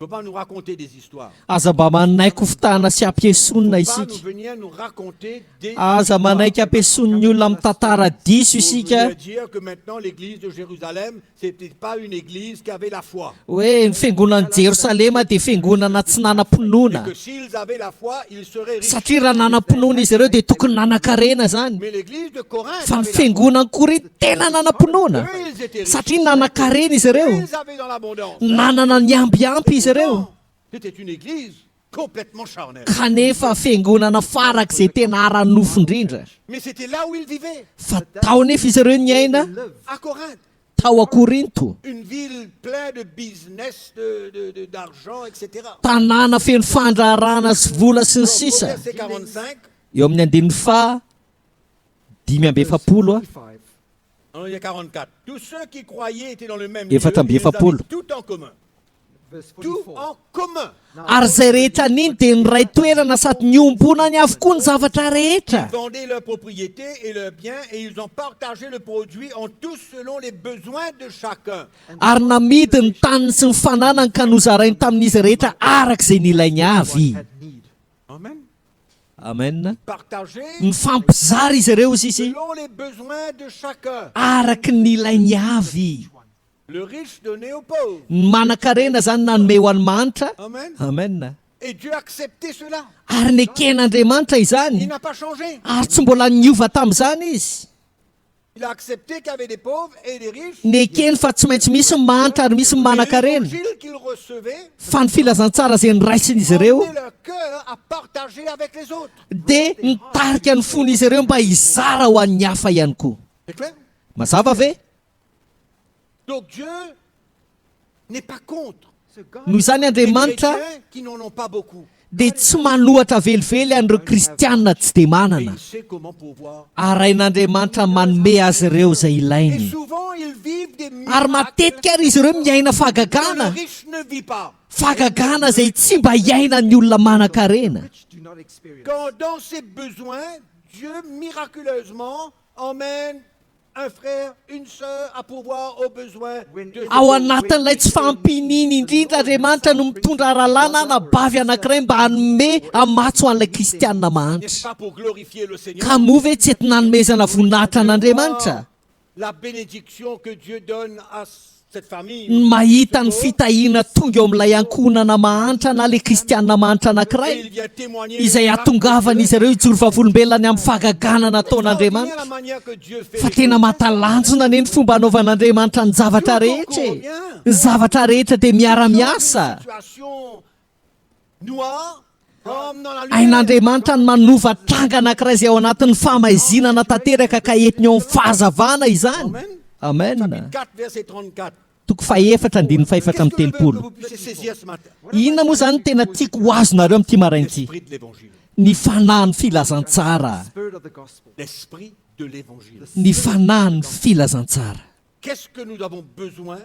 Speaker 1: Il ne faut pas nous raconter des histoires.
Speaker 3: aza mba manaiky ho fitahana sy ampiesonina
Speaker 1: Il ne faut pas nous
Speaker 3: isika
Speaker 1: venir nous raconter des
Speaker 3: aza manaiky ampieson'ny olona amin'ny tantara diso
Speaker 1: Pour
Speaker 3: isika
Speaker 1: venir dire que maintenant l'église de Jérusalem, c'était pas une église qui avait la foi.
Speaker 3: hoe ny fiangonan'i Jerosalema dia fiangonana tsy nanam-pinoana
Speaker 1: Que s'ils avaient la foi, ils seraient riches.
Speaker 3: satria raha nanam-pinoana izy ireo dia tokony nanan-karena zany
Speaker 1: Mais l'église de Corinthe,
Speaker 3: fa ny
Speaker 1: avait la
Speaker 3: fiangonan'ny Korinthe tena nanam-pinoana
Speaker 1: foi. Eux, ils étaient riches.
Speaker 3: satria nanan-karena izy ireo
Speaker 1: Ils avaient dans l'abondance.
Speaker 3: nanana ny ambiampy izy ireo
Speaker 1: Non, c'était une église complètement charnelle.
Speaker 3: kanefa fiangonana farak'izay tena ara-nofo indrindra
Speaker 1: Mais c'était là où ils vivaient,
Speaker 3: fa tao nefa izy ireo ny aina
Speaker 1: à Corinthe.
Speaker 3: tao a Korinto
Speaker 1: Une ville pleine de business, d'argent, etc.
Speaker 3: tanàna feno fandraharana sy vola sy ny
Speaker 1: Au
Speaker 3: sisa
Speaker 1: verset 45,
Speaker 3: eo amin'ny andininy fa 5:7 a
Speaker 2: 45.
Speaker 1: il y a 44. Tous ceux qui croyaient étaient dans le même
Speaker 3: Et
Speaker 1: lieu.
Speaker 3: va-t'en bien,
Speaker 1: Ils avaient
Speaker 3: Paul.
Speaker 1: tout en commun.
Speaker 2: Verse
Speaker 1: Tout
Speaker 2: 44.
Speaker 1: en commun.
Speaker 3: ary zay rehetra niny dia ny ray toerana sady niombona ny avokoa ny zavatra rehetra
Speaker 1: Ils vendaient leurs propriétés et leurs biens et ils ont partagé le produit en tous selon les besoins de chacun.
Speaker 3: ary namidy ny taniny sy ny fananany ka nozarainy tamin'izy rehetra arak'izay nilainy avy
Speaker 2: Had need.
Speaker 1: Amen.
Speaker 3: amen
Speaker 1: Partagé
Speaker 3: ny fampizary izy ireo izy izy
Speaker 1: selon les besoins de chacun.
Speaker 3: araky ny ilainy avy
Speaker 1: Le riche donnait aux pauvres.
Speaker 3: ny manan-karena zany nanome ho an'ny manitra
Speaker 1: Amen.
Speaker 3: amen
Speaker 1: Et Dieu acceptait cela.
Speaker 3: ary ny eken'Andriamanitra
Speaker 1: Il
Speaker 3: izany
Speaker 1: n'a pas changé.
Speaker 3: ary tsy mbola niova tamin'izany izy
Speaker 1: Il a accepté qu'il y avait des pauvres et des riches.
Speaker 3: ny ekeny fa tsy maintsy misy ny manitra ary misy ny
Speaker 1: Mais
Speaker 3: manan-karena
Speaker 1: l'évangile qu'ils recevaient
Speaker 3: fa ny filazantsara zay nyraisin'izy ireo
Speaker 1: emmenait leur cœur à partager avec les autres.
Speaker 3: dia nitarika ny fon'izy ireo mba hizara ho an'ny hafa ihany koa
Speaker 1: C'est clair?
Speaker 3: mazava ve
Speaker 1: Donc Dieu n'est pas contre
Speaker 2: So God
Speaker 3: noho izany
Speaker 1: les
Speaker 3: Andriamanitra
Speaker 1: chrétiens qui n'en ont pas beaucoup.
Speaker 3: dia tsy manohatra velively an'ireo kristianina tsy dia
Speaker 1: Mais
Speaker 3: manana
Speaker 1: il sait comment pouvoir.
Speaker 3: arain'Andriamanitra manome azy ireo izay
Speaker 1: Et
Speaker 3: ilainy
Speaker 1: souvent ils vivent des
Speaker 3: ary
Speaker 1: miracles
Speaker 3: matetika ary izy ireo miaina
Speaker 1: que le
Speaker 3: fahagagana
Speaker 1: riche ne vit pas.
Speaker 3: fahagagana zay tsy mba hiaina ny olona manan-karena
Speaker 2: rich do not experience.
Speaker 1: Quand dans ses besoins, Dieu miraculeusement emmène un frère, une sœur à pourvoir aux besoins de
Speaker 3: ao anatin'ilay tsy fampininy indrindra Andriamanitra no mitondra rahalana na bavy anankiray mba hanome amatso an'ilay kristianina
Speaker 1: N'est-ce
Speaker 3: mahantra
Speaker 1: pas pour glorifier le Seigneur?
Speaker 3: ka moa ve tsy ety nanomezana voninahitra an'Andriamanitra
Speaker 1: La bénédiction que Dieu donne à cette famille.
Speaker 3: Ny mahita ny fitahiana tonga eo amin'ilay ankonana mahantra na le kristianina mahantra
Speaker 1: Et
Speaker 3: anankiray
Speaker 1: il vient témoigner
Speaker 3: izay atongavana izy ireo ijoro vavolombelona amin'ny fahagagana nataon'Andriamanitra.
Speaker 1: la manière que Dieu fait
Speaker 3: Fa
Speaker 1: les
Speaker 3: tena
Speaker 1: choses.
Speaker 3: mahatalanjona anie ny fomba anaovan'Andriamanitra ny zavatra rehetra e. Ny zavatra rehetra dia miara-miasa.
Speaker 1: Situation noire comme dans la lumière.
Speaker 3: Ain'Andriamanitra ny manova tranga anankiray izay ao anatin'ny fahamaizina tanteraka ka entiny ao amin'ny fahazavana izany.
Speaker 1: Amen.
Speaker 3: Amen.
Speaker 1: Chapitre 4, verset 34.
Speaker 3: Toko faefatra andiny faefatra
Speaker 1: Qu'est-ce
Speaker 3: amin'ny
Speaker 1: que je veux que
Speaker 3: telopolo.
Speaker 1: vous puissiez saisir ce matin?
Speaker 3: Inona moa zany tena tiako ho azonareo amin'ity marain'ity?
Speaker 1: L'esprit de l'évangile.
Speaker 3: Ny fanahy ny filazantsara.
Speaker 2: Spirit of the gospel.
Speaker 1: L'esprit de l'évangile.
Speaker 3: Ny fanahy ny filazantsara.
Speaker 1: Qu'est-ce que nous avons besoin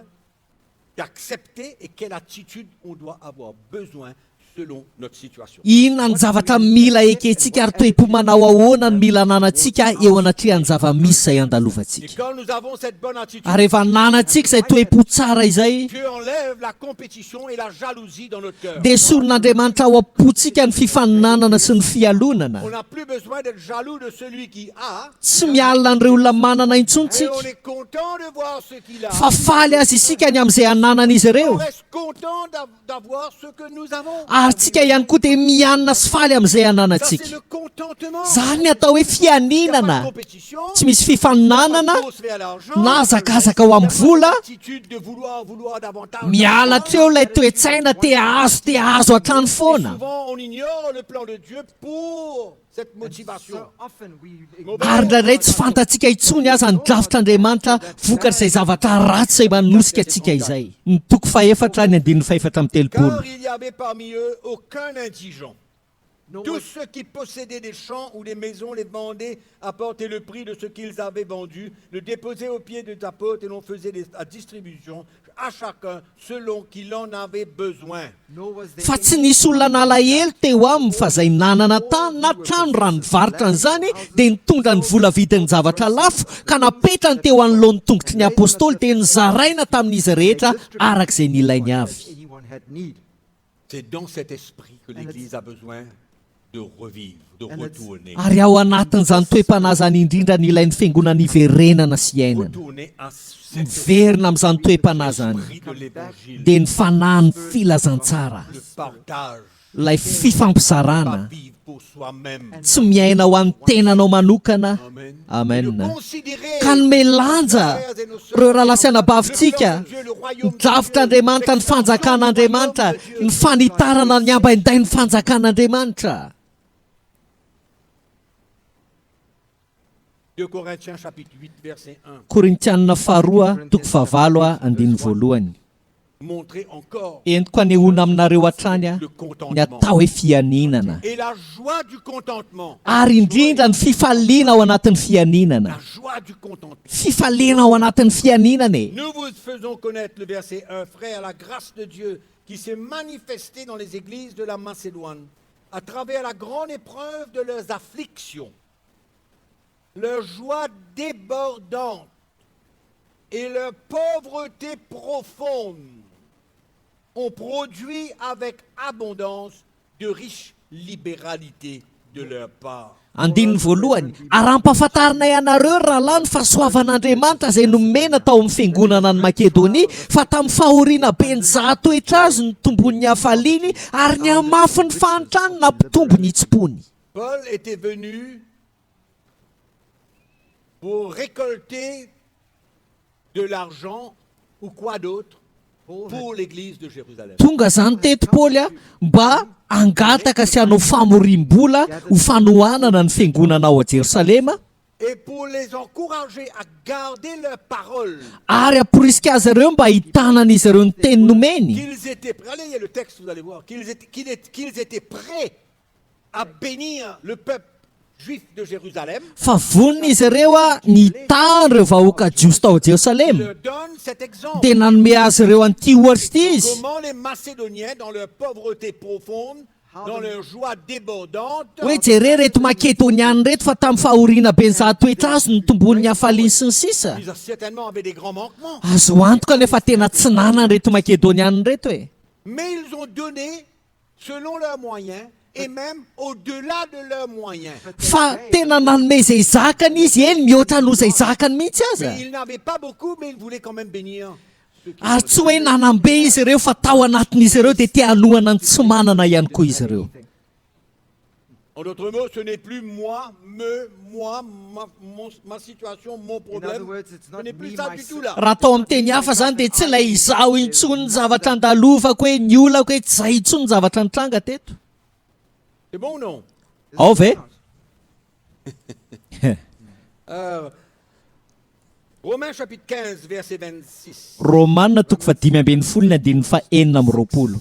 Speaker 1: d'accepter et quelle attitude on doit avoir besoin selon notre situation?
Speaker 3: Inona ny zavatra mila ekentsika ary toe-po manao ahoana ny mila ananantsika eo anatrehan'ny zava-misy izay
Speaker 1: Et
Speaker 3: andalovantsika.
Speaker 1: quand nous avons cette bonne attitude,
Speaker 3: Ary rehefa nanantsika izay toe-po tsara izay,
Speaker 1: Dieu enlève la compétition et la jalousie dans notre cœur.
Speaker 3: dia solon'Andriamanitra ao am-pontsika ny fifaninanana sy ny fialonana.
Speaker 1: On n'a plus besoin d'être jaloux de celui qui a,
Speaker 3: Tsy mialina an'ireo olona manana intsony
Speaker 1: et on
Speaker 3: tsika,
Speaker 1: est content de voir ce qu'il a.
Speaker 3: fa faly azy isika ny amin'izay ananan'izy
Speaker 1: On
Speaker 3: ireo.
Speaker 1: reste content d'avoir ce que nous avons.
Speaker 3: Ary tsika ihany koa dia mianina sy faly amin'izay
Speaker 1: Ça,
Speaker 3: ananantsika.
Speaker 1: c'est le contentement.
Speaker 3: Zany ny atao hoe
Speaker 1: Il n'y a pas de
Speaker 3: fianinana.
Speaker 1: compétition.
Speaker 3: Tsy misy
Speaker 1: Il n'y a
Speaker 3: fifaninanana
Speaker 1: pas de course vers l'argent.
Speaker 3: na hazakazaka ao amin'ny vola.
Speaker 1: Attitude de vouloir davantage.
Speaker 3: Miala treo ilay toe-tsaina te hahazo hatrany
Speaker 1: Et
Speaker 3: foana.
Speaker 1: souvent, on ignore le plan de Dieu pour cette motivation.
Speaker 2: So often we
Speaker 3: Ary indraindray tsy fantatsika intsony aza ny drafitr'Andriamanitra vokatr'izay zavatra ratsy izay manosika antsika izay. Ny toko faefatra ny andininy faefatra amin'ny telopolo.
Speaker 1: Car il n'y avait parmi eux aucun indigent.
Speaker 2: no
Speaker 1: Tous
Speaker 2: one,
Speaker 1: ceux qui possédaient des champs ou des maisons les vendaient, apportaient le prix de ce qu'ils avaient vendu, le déposaient aux pieds de ta porte et l'on faisait la distribution à chacun selon qu'il en avait besoin.
Speaker 2: no was there
Speaker 3: Fa tsy nisy olona nalahelo teo aminy fa izay nanana tany na trano raha nivarotra an'izany dia nitondra ny vola vidin'ny zavatra lafo ka napetrany teo anoloan'ny tongotry ny apôstôly dia nizaraina tamin'izy rehetra arak'izay nilainy avy.
Speaker 2: anyone had need.
Speaker 1: C'est dans cet esprit que l'Église a besoin de revivre, de retourner.
Speaker 3: Ary ao anatin'izany toe-panazany indrindra ny ilain'ny fiangonana iverenana sy iainana.
Speaker 1: Retourner à cet
Speaker 3: Miverina amin'izany toe-panazany
Speaker 1: esprit de l'Évangile,
Speaker 3: dia ny fanahy ny filazantsara,
Speaker 1: le partage,
Speaker 3: ilay
Speaker 1: pas
Speaker 3: fifampizarana,
Speaker 1: vivre pour soi-même.
Speaker 3: tsy miaina ho an'ny tenanao manokana.
Speaker 1: Amen.
Speaker 3: Amen.
Speaker 1: De considérer
Speaker 3: Ka ny melanja ireo rahalasiana bavintsika, ny drafitr'Andriamanitra, ny fanjakan'Andriamanitra, ny fanitarana ny ambainday ny fanjakan'Andriamanitra.
Speaker 1: 2 Corinthiens chapitre 8 verset 1.
Speaker 3: Korintianina faharoa toko fahavalo andininy voalohany.
Speaker 1: Montrer encore
Speaker 3: Entiko anehoana aminareo hatrany
Speaker 1: le
Speaker 3: ny
Speaker 1: contentement
Speaker 3: atao hoe fianinana.
Speaker 1: et la joie du contentement.
Speaker 3: Ary indrindra ny fifaliana ao anatin'ny fianinana.
Speaker 1: La joie du contentement.
Speaker 3: Fifaliana ao anatin'ny fianinana e.
Speaker 1: Nous vous faisons connaître le verset 1, frère, la grâce de Dieu qui s'est manifestée dans les églises de la Macédoine à travers la grande épreuve de leurs afflictions, leur joie débordante et leur pauvreté profonde ont produit avec abondance de riches libéralités de leur part.
Speaker 3: Andininy voalohany, arampahafantarina ianareo rahalahy ny fahasoavan'Andriamanitra izay nomena tao amin'ny fiangonana ny Makedonia fa tamin'ny fahoriana ben'ny zahatoetra azy ny tombon'ny hafaliany ary ny hamafy ny fahantrany nampitombo ny itsipony.
Speaker 1: Paul était venu pour récolter de l'argent ou quoi d'autre pour l'église de Jérusalem.
Speaker 3: Tonga zany teto Paoly mba angataka sy hanao famorim-bola ho fanohanana ny fiangonana ao a Jerosalema
Speaker 1: Et pour les encourager à garder leur parole,
Speaker 3: ary aporisika azy ireo mba hitanan'izy ireo ny teny nomeny.
Speaker 1: qu'ils étaient prêts, allez, il y a le texte, vous allez voir, qu'ils étaient prêts à bénir le peuple juif de Jérusalem.
Speaker 3: Fa vonona izy ireo nitany ireo vahoaka jiosy tao
Speaker 1: Il
Speaker 3: Jerosalema
Speaker 1: leur donne cet exemple.
Speaker 3: dia nanome azy ireo an'ity ohatra ity izy.
Speaker 1: Comment les Macédoniens, dans leur pauvreté profonde, dans leur joie débordante,
Speaker 3: Hoe jereo reto makedoniany reto fa tamin'ny fahoriana ben'ny zahatoetra azy ny tombon'ny hafaliany sy ny sisa.
Speaker 1: ils certainement avaient des grands manquements.
Speaker 3: Azo antoka nefa tena tsy nanany reto makedoniany reto e.
Speaker 1: Mais ils ont donné selon leurs moyens et même au-delà de leurs moyens.
Speaker 3: Fa tena nanome izay zakany izy eny mihoatra noho izay zakany mihitsy aza.
Speaker 1: Mais ils n'avaient pas beaucoup, mais ils voulaient quand même bénir ceux qui
Speaker 3: ary tsy hoe nanambe izy ireo fa tao anatin'izy ireo dia tia halohana ny tsy manana ihany koa izy ireo.
Speaker 1: En d'autres mots, ce n'est plus moi, ma situation, mon
Speaker 2: In
Speaker 1: problème.
Speaker 2: other words, it's
Speaker 1: Ce
Speaker 2: not
Speaker 1: n'est plus
Speaker 2: me,
Speaker 1: ça du tout là.
Speaker 3: Raha tao amin'ny teny hafa zany dia tsy ilay izaho intsony ny zavatra andalovako hoe ny olako hoe tsy izay intsony ny zavatra nitranga teto.
Speaker 1: C'est bon ou non?
Speaker 3: Ao ve?
Speaker 1: Romains chapitre 15, verset 26.
Speaker 3: Romanina toko fa 5:20 ny andininy fa 4:20.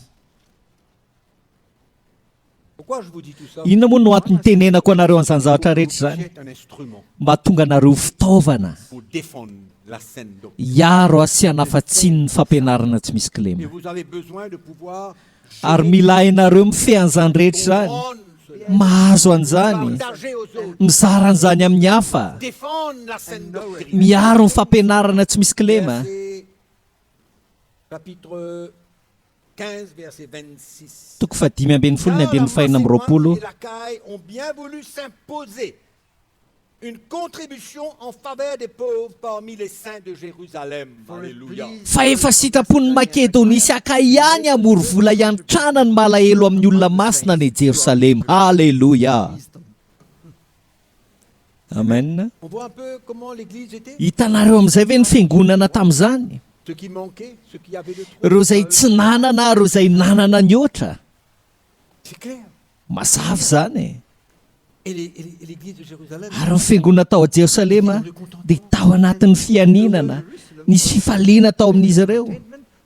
Speaker 1: Pourquoi je vous dis tout ça?
Speaker 3: Inona moa no antony tenenako anareo an'izany zavatra rehetra zany?
Speaker 1: C'est un instrument
Speaker 3: Mba tonga anareo fitaovana
Speaker 1: pour défendre la saine doctrine.
Speaker 3: iaro sy hanafatsiny ny fampianarana tsy misy
Speaker 1: Et
Speaker 3: kilema.
Speaker 1: vous avez besoin de pouvoir
Speaker 3: Ary mila ianareo mifehy an'izany rehetra zany.
Speaker 1: comprendre cela,
Speaker 3: Mahazo an'izany,
Speaker 1: partager aux autres,
Speaker 3: mizara an'izany amin'ny hafa,
Speaker 1: défendre la saine doctrine.
Speaker 3: miaro ny fampianarana tsy misy kilema.
Speaker 1: Verset- chapitre 15, verset 26.
Speaker 3: Toko fa 5:20 ny andininy fa 4:20.
Speaker 1: Et la caille ont bien voulu s'imposer une contribution en faveur des pauvres parmi les saints de Jérusalem. Alléluia.
Speaker 3: Fa efa sitrapony Makedonia sy Akay ihany amory vola iantrana ny malahelo amin'ny olona masina any Jerusalema. Halleluja. Amen.
Speaker 1: On voit un peu comment l'église était.
Speaker 3: Hitanareo amin'izay ve ny fiangonana tamin'izany?
Speaker 1: Ce qui manquait, ce qui avait de trop.
Speaker 3: Ireo izay tsy nanana, ireo izay nanana ny oatra.
Speaker 1: C'est clair.
Speaker 3: Mazava zany.
Speaker 1: Et l'église de Jérusalem,
Speaker 3: Ary ny fiangonana tao a Jerusalema dia tao anatin'ny fianinana. Nisy fifaliana tao amin'izy ireo.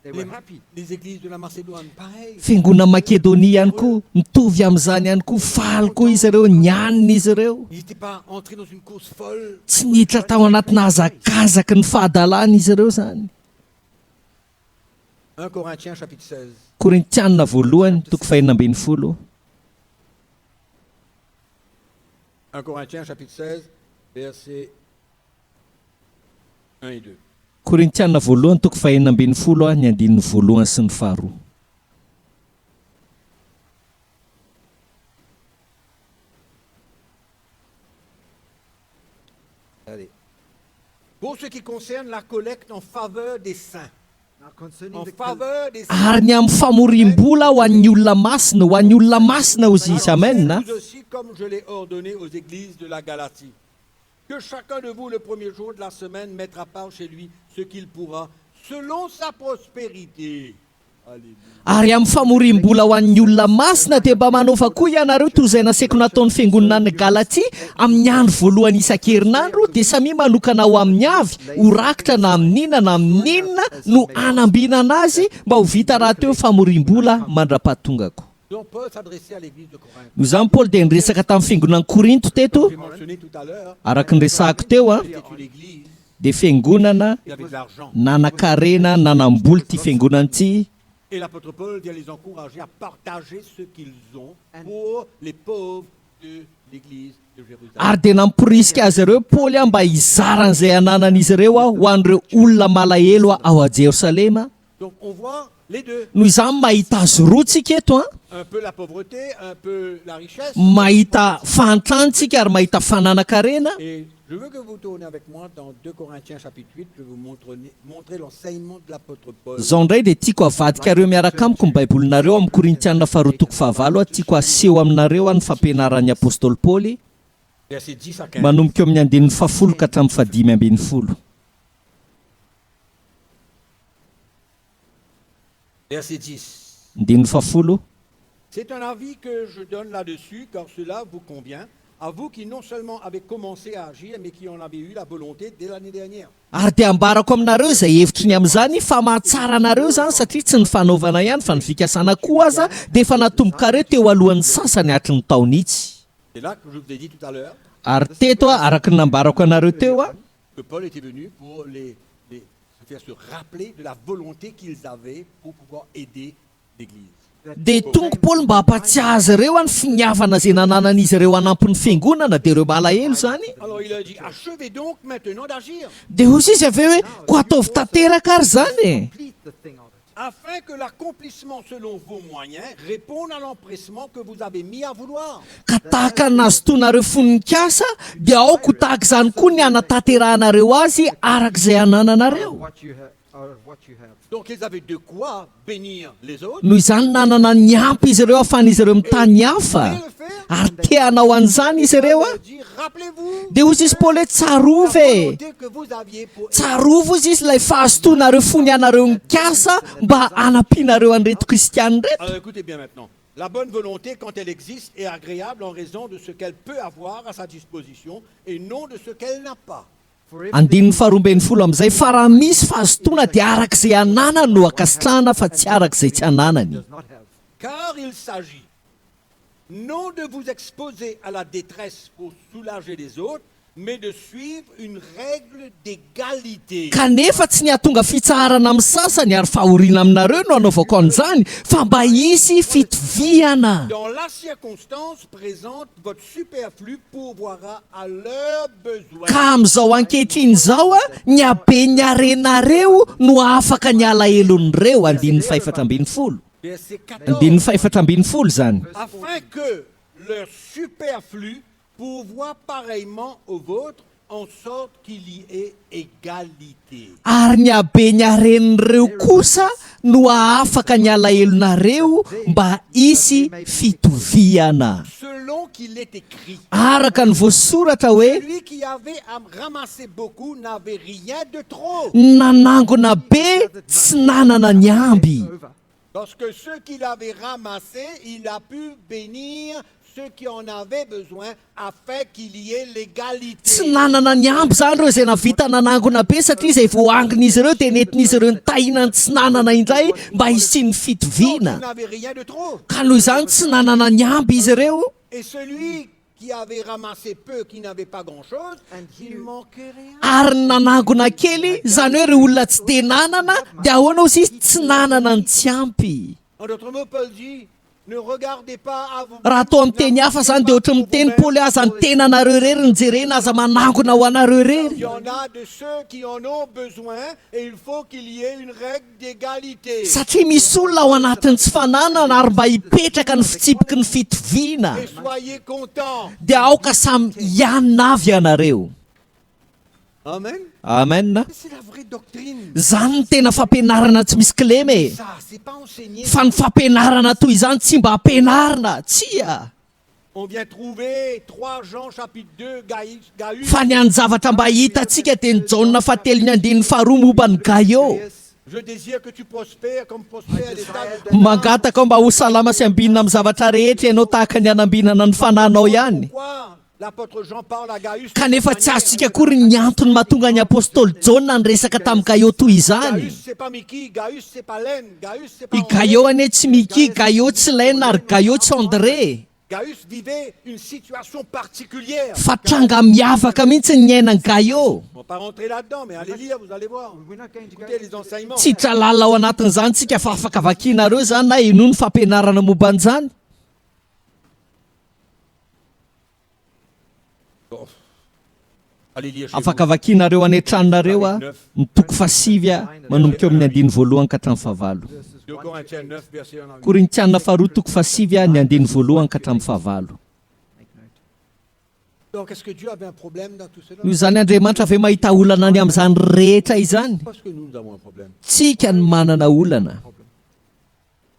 Speaker 2: They were happy.
Speaker 1: les églises de la Macédoine, pareil.
Speaker 3: Fiangonana Makedonia ihany koa, mitovy amin'izany ihany koa, faly koa izy ireo, nyanina izy ireo.
Speaker 1: Ils n'étaient pas entrés dans une course folle.
Speaker 3: Tsy niditra tao anatina hazakazaky ny fahadalàna izy ireo zany.
Speaker 1: 1 Corinthiens chapitre 16.
Speaker 3: Korintianina voalohany toko 4:20.
Speaker 1: 1 Corinthiens chapitre 16, versets 1 et 2.
Speaker 3: Korintianina voalohany toko 4:20 ny andininy voalohany sy ny faharoa.
Speaker 1: Allez. Pour ce qui concerne la collecte en faveur des saints,
Speaker 2: Now concerning
Speaker 1: en
Speaker 2: the
Speaker 1: faveur des saints,
Speaker 3: Ary ny amin'ny famorim-bola ho an'ny olona masina, ho an'ny olona masina ozy izy. Amen.
Speaker 1: vous aussi, comme je l'ai ordonné aux églises de la Galatie, que chacun de vous, le premier jour de la semaine, mettra part chez lui ce qu'il pourra, selon sa prospérité. Alléluia.
Speaker 3: Ary amin'ny famorim-bola ho an'ny olona masina dia mba manaova koa ianareo toy izay nasaiko nataon'ny fiangonana ny Galatia amin'ny andro voalohany isan-kerinandro dia samy manokana ho amin'ny avy, ho rakitra na amin'inona na amin'inona no anambinana azy mba ho vita raha teo famorim-bola mandra-pahatongako.
Speaker 1: Donc Paul s'adressait à l'église de Corinthe.
Speaker 3: Noho izany Paoly dia niresaka tamin'ny fiangonana Korinto teto,
Speaker 1: J'ai mentionné tout à l'heure,
Speaker 3: araka ny resahako teo
Speaker 1: c'était une église
Speaker 3: dia fiangonana
Speaker 1: qui avait de l'argent.
Speaker 3: nanan-karena nanam-boly ty fiangonana ity.
Speaker 1: Et l'apôtre Paul vient les encourager à partager ce qu'ils ont pour les pauvres de l'église de Jérusalem.
Speaker 3: Ary dia namporisika azy ireo Paoly mba hizaran'izay ananan'izy ireo ho an'ireo olona malahelo ao a Jerusalema.
Speaker 1: Donc on voit les deux,
Speaker 3: Noho izany mahita azy roa tsika eto
Speaker 1: un peu la pauvreté, un peu la richesse.
Speaker 3: mahita fahantranitsika ary mahita fananakarena.
Speaker 1: Et je veux que vous tournez avec moi dans 2 Corinthiens chapitre 8, je vais vous montrer l'enseignement de l'apôtre Paul.
Speaker 3: Zao indray dia tiako havadika ireo miaraka amiko ny baibolinareo amin'ny Korintianina faharoa toko 9 tiako aseho aminareo ny fampianaran'ny apôstôly Paoly
Speaker 1: Verset 10 à 15.
Speaker 3: manomboka eo amin'ny andininy 10 ka hatramin'ny 5:20.
Speaker 1: Verset 10.
Speaker 3: Andininy 10.
Speaker 1: C'est un avis que je donne là-dessus, car cela vous convient, à vous qui non seulement avez commencé à agir, mais qui en avez eu la volonté dès l'année dernière.
Speaker 3: Ary dia ambarako aminareo izay hevitry ny amin'izany fa mahatsara anareo zany satria tsy ny fanaovana ihany fa ny fikasana koa aza dia efa natombokareo teo alohan'ny sasany hatry ny taonitsy.
Speaker 1: C'est là que je vous ai dit tout à l'heure
Speaker 3: Ary teto araka ny nambarako anareo teo
Speaker 1: que Paul était venu pour se faire se rappeler de la volonté qu'ils avaient pour pouvoir aider l'Église.
Speaker 3: dia tonga Paoly mba hampatsiahy azy ireo ny finiavana izay nananan'izy ireo hanampin'ny fiangonana dia ireo malahelo zany.
Speaker 1: Alors il a dit, achevez donc maintenant d'agir,
Speaker 3: Dia hozy izy avy eo hoe ko ataovy tanteraka ary zany
Speaker 2: complete the thing of it.
Speaker 1: afin que l'accomplissement selon vos moyens réponde à l'empressement que vous avez mis à vouloir.
Speaker 3: ka tahaka nazotoanareo foninkasa dia aoko tahaka izany koa ny anataterahanareo azy arak'izay anananareo.
Speaker 2: What you have. out of what you have.
Speaker 1: Donc ils avaient de quoi bénir les autres.
Speaker 3: noho izany nanana ny ampy izy ireo ahafana izy ireo mitany hafa ary te hanao an'izany izy ireo a
Speaker 1: Paul dit, rappelez-vous
Speaker 3: dia hozy izy paoly hoe
Speaker 1: la
Speaker 3: tsarovy e
Speaker 1: volonté que vous aviez pour
Speaker 3: tsarovo izy izy ilay fahazotoanareo fony anareo mikasa mba hanampianareo an'ireto kristiany reto
Speaker 1: Alors écoutez bien maintenant. La bonne volonté, quand elle existe, est agréable en raison de ce qu'elle peut avoir à sa disposition et non de ce qu'elle n'a pas.
Speaker 2: For
Speaker 3: andininy faharoambeny folo am'izay fa raha misy fahazotoana dia arak'izay ananany no akasitrahana fa tsy arak'izay tsy ananany
Speaker 2: does not have.
Speaker 1: Car il s'agit non de vous exposer à la détresse pour soulager les autres, mais de suivre une règle d'égalité.
Speaker 3: kanefa tsy ny ahatonga fitsaharana amin'ny sasany ary fahoriana aminareo no anaovako an'izany fa mba hisy fitoviana
Speaker 1: Dans la circonstance présente, votre superflu pourvoira à leurs besoins.
Speaker 3: ka amin'izao ankehitriny izao a ny habe ny arenareo no afaka ny alahelon'ireo andininy faefatra ambin'ny folo
Speaker 1: Verset 14.
Speaker 3: andininy faefatra ambin'ny folo zany
Speaker 1: Afin que leur superflu pourvoie pareillement au vôtre, en sorte qu'il y ait égalité.
Speaker 3: ary ny habe ny aren'ireo kosa no afaka ny alahelonareo mba hisy fitoviana
Speaker 1: Selon qu'il est écrit,
Speaker 3: araka ny voasoratra hoe
Speaker 1: celui qui avait ramassé beaucoup n'avait rien de trop.
Speaker 3: nanangona be tsy nanana ny amby
Speaker 2: Over.
Speaker 1: Parce que ceux qu'il avait ramassés, il a pu bénir ceux qui en avaient besoin afin qu'il y ait l'égalité.
Speaker 3: tsy nanana ny amby zany ireo izay navita nanangona be satria izay voangin'izy ireo dia nentin'izy ireo ny tahinany tsy nanana indray mba hisy ny
Speaker 1: Donc,
Speaker 3: fitoviana
Speaker 1: il n'avait rien de trop.
Speaker 3: ka noho izany tsy nanana ny amby izy ireo
Speaker 1: Et celui qui avait ramassé peu, qui n'avait pas grand-chose,
Speaker 2: And
Speaker 1: il
Speaker 2: he-
Speaker 1: ne manquait rien.
Speaker 3: ary ny nanangona kely zany hoe ry olona tsy te nanana dia ahoana ozy izy tsy nanana ny tsy ampy
Speaker 1: En d'autres mots, Paul dit, ne regardez pas à vous.
Speaker 3: raha atao amin'ny teny hafa zany dia ohatra miteny paoly aza ny tenanareo rery ny jerena aza manangona ho anareo
Speaker 1: Il
Speaker 3: rery
Speaker 1: y en a de ceux qui en ont besoin et il faut qu'il y ait une règle d'égalité.
Speaker 3: satria misy olona ao anatin'ny tsy fananana ary mba hipetraka ny fitsipiky ny fitoviana
Speaker 1: Et soyez contents.
Speaker 3: dia aoka samy hianina avy ianareo
Speaker 1: Amen.
Speaker 3: amen
Speaker 1: C'est la vraie doctrine.
Speaker 3: zany ny tena fampianarana tsy misy kilema e
Speaker 1: Ça, c'est pas enseigné.
Speaker 3: fa ny fampianarana toy izany tsy mba hampianarina tsia
Speaker 1: On vient trouver 3 Jean chapitre 2, Gaius.
Speaker 3: fa ny any zavatra mba hitantsika dia ny jaona fahatelo ny andininy faharoa momba ny gaio
Speaker 1: Je désire que tu prospères comme prospère l'état de
Speaker 3: mangataka ao mba ho salama sy ambinina amin'ny zavatra rehetra ianao tahaka ny anambinana ny fananao ihany
Speaker 1: Pourquoi l'apôtre Jean parle à Gaius?
Speaker 3: kanefa tsy azontsika akory ny antony mahatonga ny apôstôly jaona ny resaka tamin'ny gaio toy izany
Speaker 1: Gaius, c'est pas Mickey, Gaius, c'est pas Len, Gaius, c'est pas
Speaker 3: i
Speaker 1: André.
Speaker 3: gaio anie tsy miki gaio tsy laina ary gaio tsy andré
Speaker 1: Gaius vivait une situation particulière.
Speaker 3: fa tranga miavaka mihitsy ny ainany gaio
Speaker 1: On va pas rentrer là-dedans, mais allez lire, vous allez voir.
Speaker 2: We're not going to go
Speaker 1: Écoutez les enseignements.
Speaker 3: tsy hitra lalina ao anatin'izany tsika fa afaka vakianareo zany na ino ny fampianarana momba an'izany
Speaker 1: Allez lire chez
Speaker 3: afaka vakianareo any an-tranonareo a ny toko fasivy a manomboka eo amin'ny andiny voalohany ka hatramin'ny fahavalo
Speaker 2: verses
Speaker 1: vous. 2
Speaker 2: 1
Speaker 1: Corinthiens 9, verset 1 à 8.
Speaker 3: korintianina faharoa toko fasivy a ny andiny voalohany ka hatramin'ny fahavalo
Speaker 2: Make note.
Speaker 1: Donc, est-ce que Dieu avait un problème dans tout cela?
Speaker 3: noho izany andriamanitra ve mahita olana any amin'izany rehetra izany
Speaker 1: Parce que nous avons un problème.
Speaker 3: tsika ny manana olana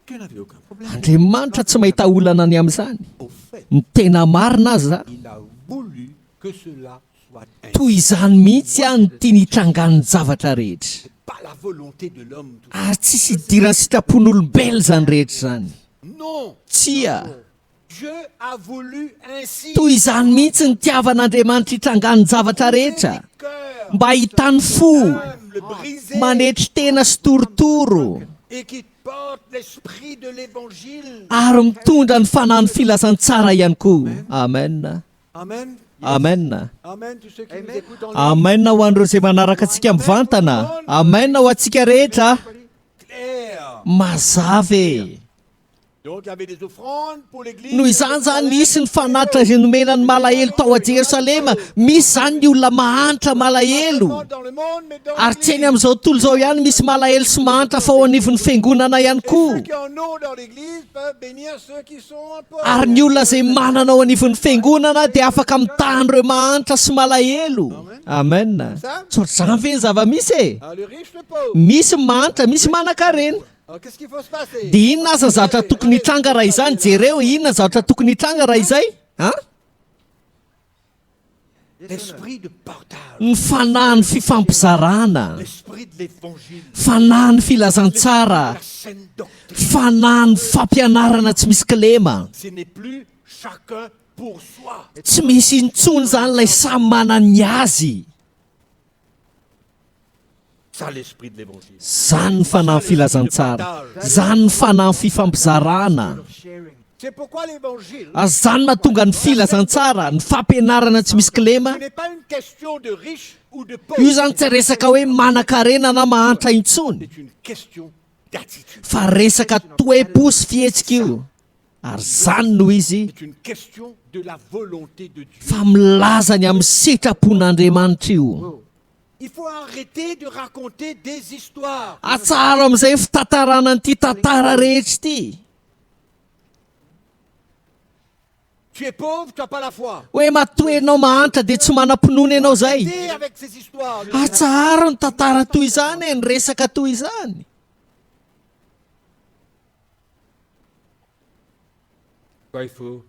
Speaker 1: Dieu n'avait aucun problème.
Speaker 3: andriamanitra tsy mahita olana any amin'izany
Speaker 1: Au fait,
Speaker 3: ny tena marina azy za
Speaker 1: il a voulu que cela soit ainsi.
Speaker 3: toy izany mihitsy a ny tia nitrangan'ny zavatra rehetra
Speaker 1: Pas la volonté de l'homme. tout ça.
Speaker 3: ary tsisy hidirany sitrapon'olombelo zany rehetra zany
Speaker 1: Non.
Speaker 3: tsia
Speaker 1: Dieu a voulu ainsi.
Speaker 3: toy izany mihitsy ny tiavan'andriamanitra hitrangan'ny zavatra rehetra
Speaker 1: Les cœurs
Speaker 3: mba hitany fo
Speaker 1: humbles, brisés,
Speaker 3: manetry tena sy torotoro
Speaker 1: et qui portent l'esprit de l'évangile.
Speaker 3: ary mitondra ny fanahny filazantsara ihany koa amen
Speaker 1: Amen.
Speaker 3: amen
Speaker 1: Amen. Tous ceux qui
Speaker 2: Amen.
Speaker 1: nous écoutent en langue
Speaker 3: amen ho an'ireo izay manaraka antsika mivantana amen ho antsika rehetra
Speaker 1: claire.
Speaker 3: mazava e
Speaker 1: Donc il y avait des offrandes pour l'église.
Speaker 3: noho izany zany nisy ny fanatitra izay nomena ny malahelo tao a Jerosalema. Misy zany ny olona mahantra malahelo.
Speaker 1: Dans le monde, mais dans
Speaker 3: Ary tsy eny
Speaker 1: l'église.
Speaker 3: amin'izao tontolo izao ihany misy malahelo sy mahantra fa ao anivon'ny fiangonana ihany
Speaker 1: Et
Speaker 3: koa.
Speaker 1: ceux qui en ont dans l'église peuvent bénir ceux qui sont un peu.
Speaker 3: Ary ny olona izay manana ao anivon'ny fiangonana dia afaka mitahan'ireo mahantra sy malahelo. Amen. Tsotr'izany ve ny zava-misy e?
Speaker 1: Ah, le riche, le pauvre.
Speaker 3: Misy mahantra, misy manankarena.
Speaker 1: Alors qu'est-ce qu'il faut se passer?
Speaker 3: Dia inona aza ny zavatra tokony hitranga raha izany? Jereo, inona ny zavatra tokony hitranga raha izay? Ha?
Speaker 1: L'esprit de partage.
Speaker 3: Ny fanahy ny fifampizarana,
Speaker 1: L'esprit de l'évangile.
Speaker 3: fanahy ny filazantsara,
Speaker 1: La saine doctrine.
Speaker 3: fanahy ny fampianarana tsy misy kilema.
Speaker 1: Ce n'est plus chacun pour soi.
Speaker 3: Tsy misy intsony zany ilay samy manana ny azy.
Speaker 1: Ça, l'esprit de l'évangile.
Speaker 3: Zany ny fanahy ny filazantsara, zany ny fanahy ny fifampizarana.
Speaker 2: Of sharing.
Speaker 1: C'est pourquoi l'évangile,
Speaker 3: Zany mahatonga ny filazantsara, ny fampianarana tsy misy kilema.
Speaker 1: ce n'est pas une question de riche ou de
Speaker 3: Io
Speaker 1: pauvre.
Speaker 3: zany tsy resaka hoe manankarena na mahantra intsony,
Speaker 1: C'est une question d'attitude.
Speaker 3: fa resaka toe-po sy fihetsika io. Ary zany noho izy
Speaker 1: C'est une question de la volonté de Dieu.
Speaker 3: fa milaza ny amin'ny sitrapon'Andriamanitra io.
Speaker 1: Il faut arrêter de raconter des histoires.
Speaker 3: Atsara amin'izay fitantarana an'ity tantara rehetra ity.
Speaker 1: Tu es pauvre, tu n'as pas la foi.
Speaker 3: Hoe matoa ianao mahantra dia tsy manam-pinoana ianao zay.
Speaker 1: Arrêtez avec ces histoires.
Speaker 3: Atsara ny tantara toy izany e, ny resaka toy izany.
Speaker 1: Quoi, il faut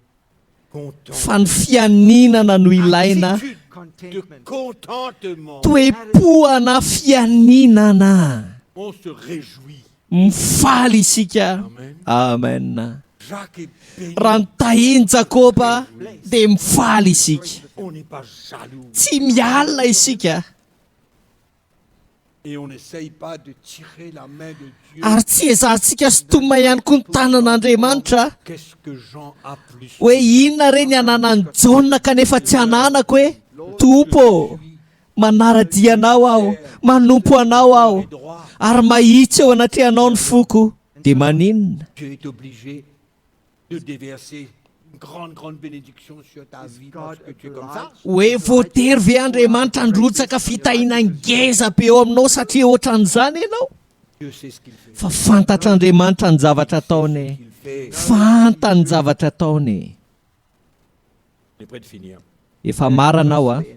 Speaker 1: content.
Speaker 3: Fa ny fianinana no ilaina,
Speaker 1: Attitude de
Speaker 2: Contentment.
Speaker 1: contentement.
Speaker 3: toe-poana fianinana.
Speaker 1: On se réjouit.
Speaker 3: Mifaly isika.
Speaker 1: Amen.
Speaker 3: Amen.
Speaker 1: Jacques est béni.
Speaker 3: Raha nitahiny Jakoba dia mifaly isika.
Speaker 1: On n'est pas jaloux.
Speaker 3: Tsy mialina isika.
Speaker 1: Et on n'essaye pas de tirer la main de Dieu.
Speaker 3: Ary tsy ezahantsika sitoma ihany koa ny tanan'Andriamanitra
Speaker 1: Qu'est-ce que Jean a plus
Speaker 3: hoe inona re ny ananan'ny Jaona kanefa tsy ananako hoe tompo manaradia anao aho, manompo anao aho, ary mahitsy eo anatrehanao ny foko. Dia maninona?
Speaker 1: Tu es obligé de déverser une grande bénédiction sur ta vie parce que tu es comme ça.
Speaker 3: Hoe voatery ve Andriamanitra androtsaka fitahiana ngeza be eo aminao satria ohatran'izany ianao?
Speaker 1: Dieu sait ce qu'il fait.
Speaker 3: Fa fantatr'Andriamanitra ny zavatra ataony.
Speaker 1: Il fait.
Speaker 3: Fantany ny zavatra ataony.
Speaker 1: On est prêt de finir.
Speaker 3: Efa marana ao a.
Speaker 2: Okay?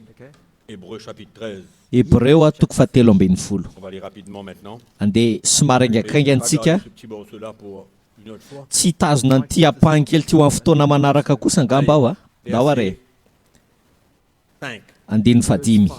Speaker 1: Hébreux chapitre 13.
Speaker 3: Hebreo a toko 17.
Speaker 1: On va aller rapidement maintenant.
Speaker 3: Andeha somary aingaikaingantsika.
Speaker 1: Ce petit morceau-là pour une autre fois.
Speaker 3: Tsy hitazona an'ity ampahany kely ty ho amin'ny fotoana manaraka kosa angamba aho a. Dao are.
Speaker 1: 5.
Speaker 3: Andiny fadimy.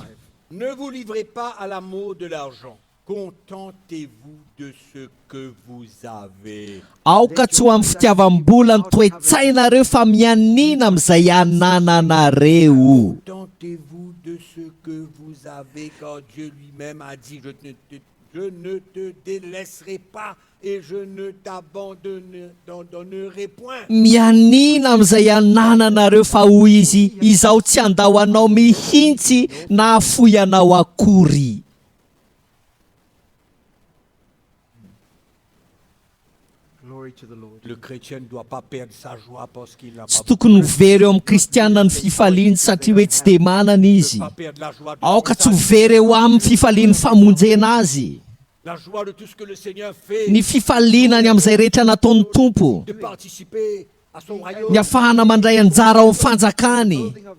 Speaker 1: Ne vous livrez pas à l'amour de l'argent. Contentez-vous de ce que vous avez.
Speaker 3: Aoka tsy ho amin'ny fitiavam-bola ny toe-tsainareo fa mianina amin'izay anananareo.
Speaker 1: Contentez-vous de ce que vous avez, car Dieu lui-même a dit, je ne te délaisserai pas et je ne t'abandonnerai point.
Speaker 3: Mianina amin'izay anananareo fa hoy izy, izaho tsy andao anao mihintsy na afoy anao akory.
Speaker 2: Glory to the Lord.
Speaker 1: Le chrétien ne doit pas perdre sa joie parce qu'il n'a
Speaker 3: Tsy
Speaker 1: pas
Speaker 3: tokony ho very eo amin'ny kristianina ny fifaliany satria hoe tsy dia manana izy.
Speaker 1: pas perdre la joie de
Speaker 3: Aoka
Speaker 1: tout
Speaker 3: tsy ho
Speaker 1: ça.
Speaker 3: very eo amin'ny fifaliany famonjena azy.
Speaker 1: La joie de tout ce que le Seigneur fait,
Speaker 3: Ny fifalinany amin'izay rehetra nataon'ny tompo.
Speaker 1: de participer à son royaume.
Speaker 3: Ny ahafahana mandray anjara ao amin'ny fanjakany.
Speaker 2: Building of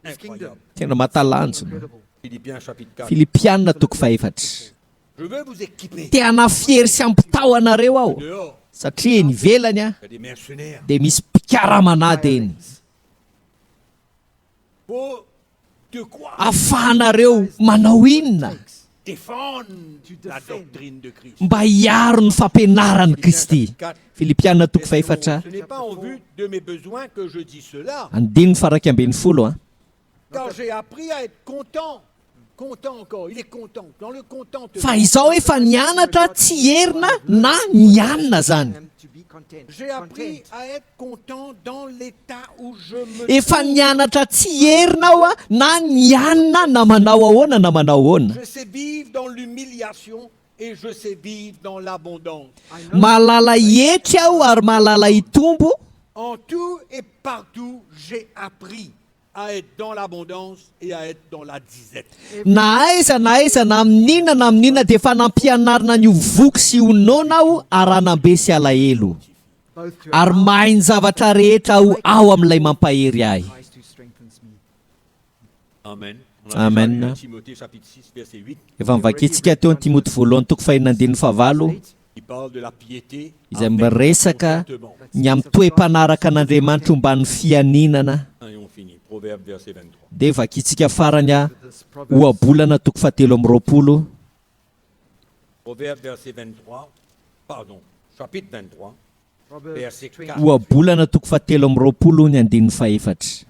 Speaker 2: His kingdom.
Speaker 1: Incroyable.
Speaker 3: Tena mahatalanjona.
Speaker 2: Incredible.
Speaker 1: Philippiens chapitre 4.
Speaker 3: Filipianina toko 4.
Speaker 1: Je veux vous équiper.
Speaker 3: Te hanafiery sy ampitao anareo aho.
Speaker 1: Dehors,
Speaker 3: Satria eny ivelany a
Speaker 1: il y a des mercenaires.
Speaker 3: dia misy mpikaramanady eny.
Speaker 1: Faut de quoi
Speaker 3: Ahafahanareo manao inona?
Speaker 1: défendre la doctrine de Christ.
Speaker 3: Mba hiaro ny fampianaran'i Kristy. Filipianina toko 4.
Speaker 1: Ce n'est pas en vue de mes besoins que je dis cela,
Speaker 3: Andiny faraky ambin'ny folo a.
Speaker 1: car j'ai appris à être content. Content encore, il est content. Dans le contentement,
Speaker 3: Fa izaho efa nianatra tsy herina na nianina zany.
Speaker 2: And to be content.
Speaker 1: j'ai appris
Speaker 2: Content.
Speaker 1: à être content dans l'état où je me
Speaker 3: Efa
Speaker 1: trouve.
Speaker 3: nianatra tsy herina aho a na nianina na manao ahoana na manao ahoana.
Speaker 1: Je sais vivre dans l'humiliation et je sais vivre dans l'abondance.
Speaker 3: mahalala hetra aho ary mahalala hitombo.
Speaker 1: En tout et partout, j'ai appris à être dans l'abondance et à être dans la disette.
Speaker 3: Na aiza na amin'inona dia efa nampianarina ny voky sy onoana aho ary anambe sy alahelo
Speaker 2: Both to
Speaker 3: ary mahay ny zavatra rehetra aho ao amin'ilay mampahery ahy.
Speaker 2: Christ who strengthens me.
Speaker 1: Amen.
Speaker 3: Amen.
Speaker 1: Déjà lu Timothée chapitre 6, verset 8,
Speaker 3: Efa nivakintsika teo ny Timoty voalohany toko fahinandiny fahavalo
Speaker 1: il parle de la piété
Speaker 3: izay
Speaker 1: avec
Speaker 3: miresaka
Speaker 1: contentement.
Speaker 3: ny amin'ny toe-panaraka an'Andriamanitra hombany fianinana.
Speaker 1: Et on finit. Proverbe verset 23.
Speaker 3: Dia vakintsika farany a
Speaker 2: This Proverbs
Speaker 3: oabolana toko fahatelo amby roapolo.
Speaker 1: Proverbe verset 23. Pardon. Chapitre 23.
Speaker 2: Proverbs
Speaker 1: verset
Speaker 2: 20.
Speaker 1: 4.
Speaker 3: Oabolana toko fahatelo amby roapolo ny andininy faefatra.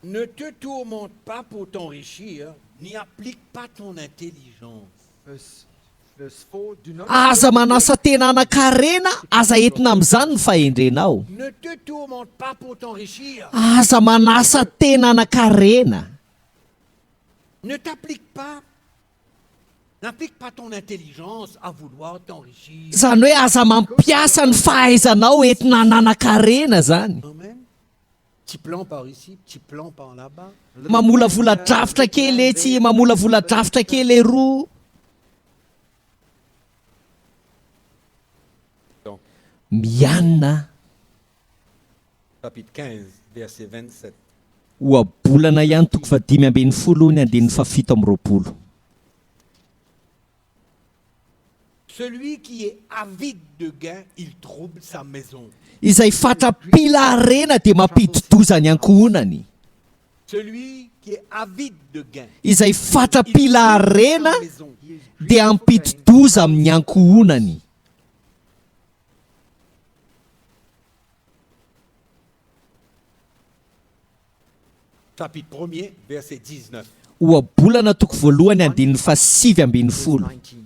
Speaker 1: Ne te tourmente pas pour t'enrichir, n'y applique pas ton intelligence.
Speaker 2: Verse 4. Do not
Speaker 3: Aza manasa tena anakarena, aza entina amin'izany ny fahendrenao.
Speaker 1: Ne te tourmente pas pour t'enrichir.
Speaker 3: Aza manasa tena anakarena.
Speaker 1: Ne n'applique pas ton intelligence à vouloir t'enrichir.
Speaker 3: Zany hoe aza mampiasa ny fahaizanao entina nanakarena zany.
Speaker 1: Amen. Petit plan par ici, petit plan par là-bas.
Speaker 3: Mamolavola-drafitra kely etsy, mamolavola-drafitra kely eroa.
Speaker 1: Donc,
Speaker 3: Mianina
Speaker 1: chapitre 15, verset 27.
Speaker 3: oabolana ihany toko fa 5:10 ny andininy fafito amby roapolo.
Speaker 1: Celui qui est avide de gain, il trouble sa maison.
Speaker 3: Izay fatrapilarena dia mampidi-doza ny ankohonany.
Speaker 1: Celui qui est avide de gain,
Speaker 3: Izay
Speaker 1: il trouble
Speaker 3: fatrapilarena
Speaker 1: sa maison.
Speaker 3: dia ampidi-doza amin'ny ankohonany.
Speaker 1: Chapitre 1er, verset 19.
Speaker 3: Oabolana toko voalohany andininy fa 7:10.
Speaker 2: 19.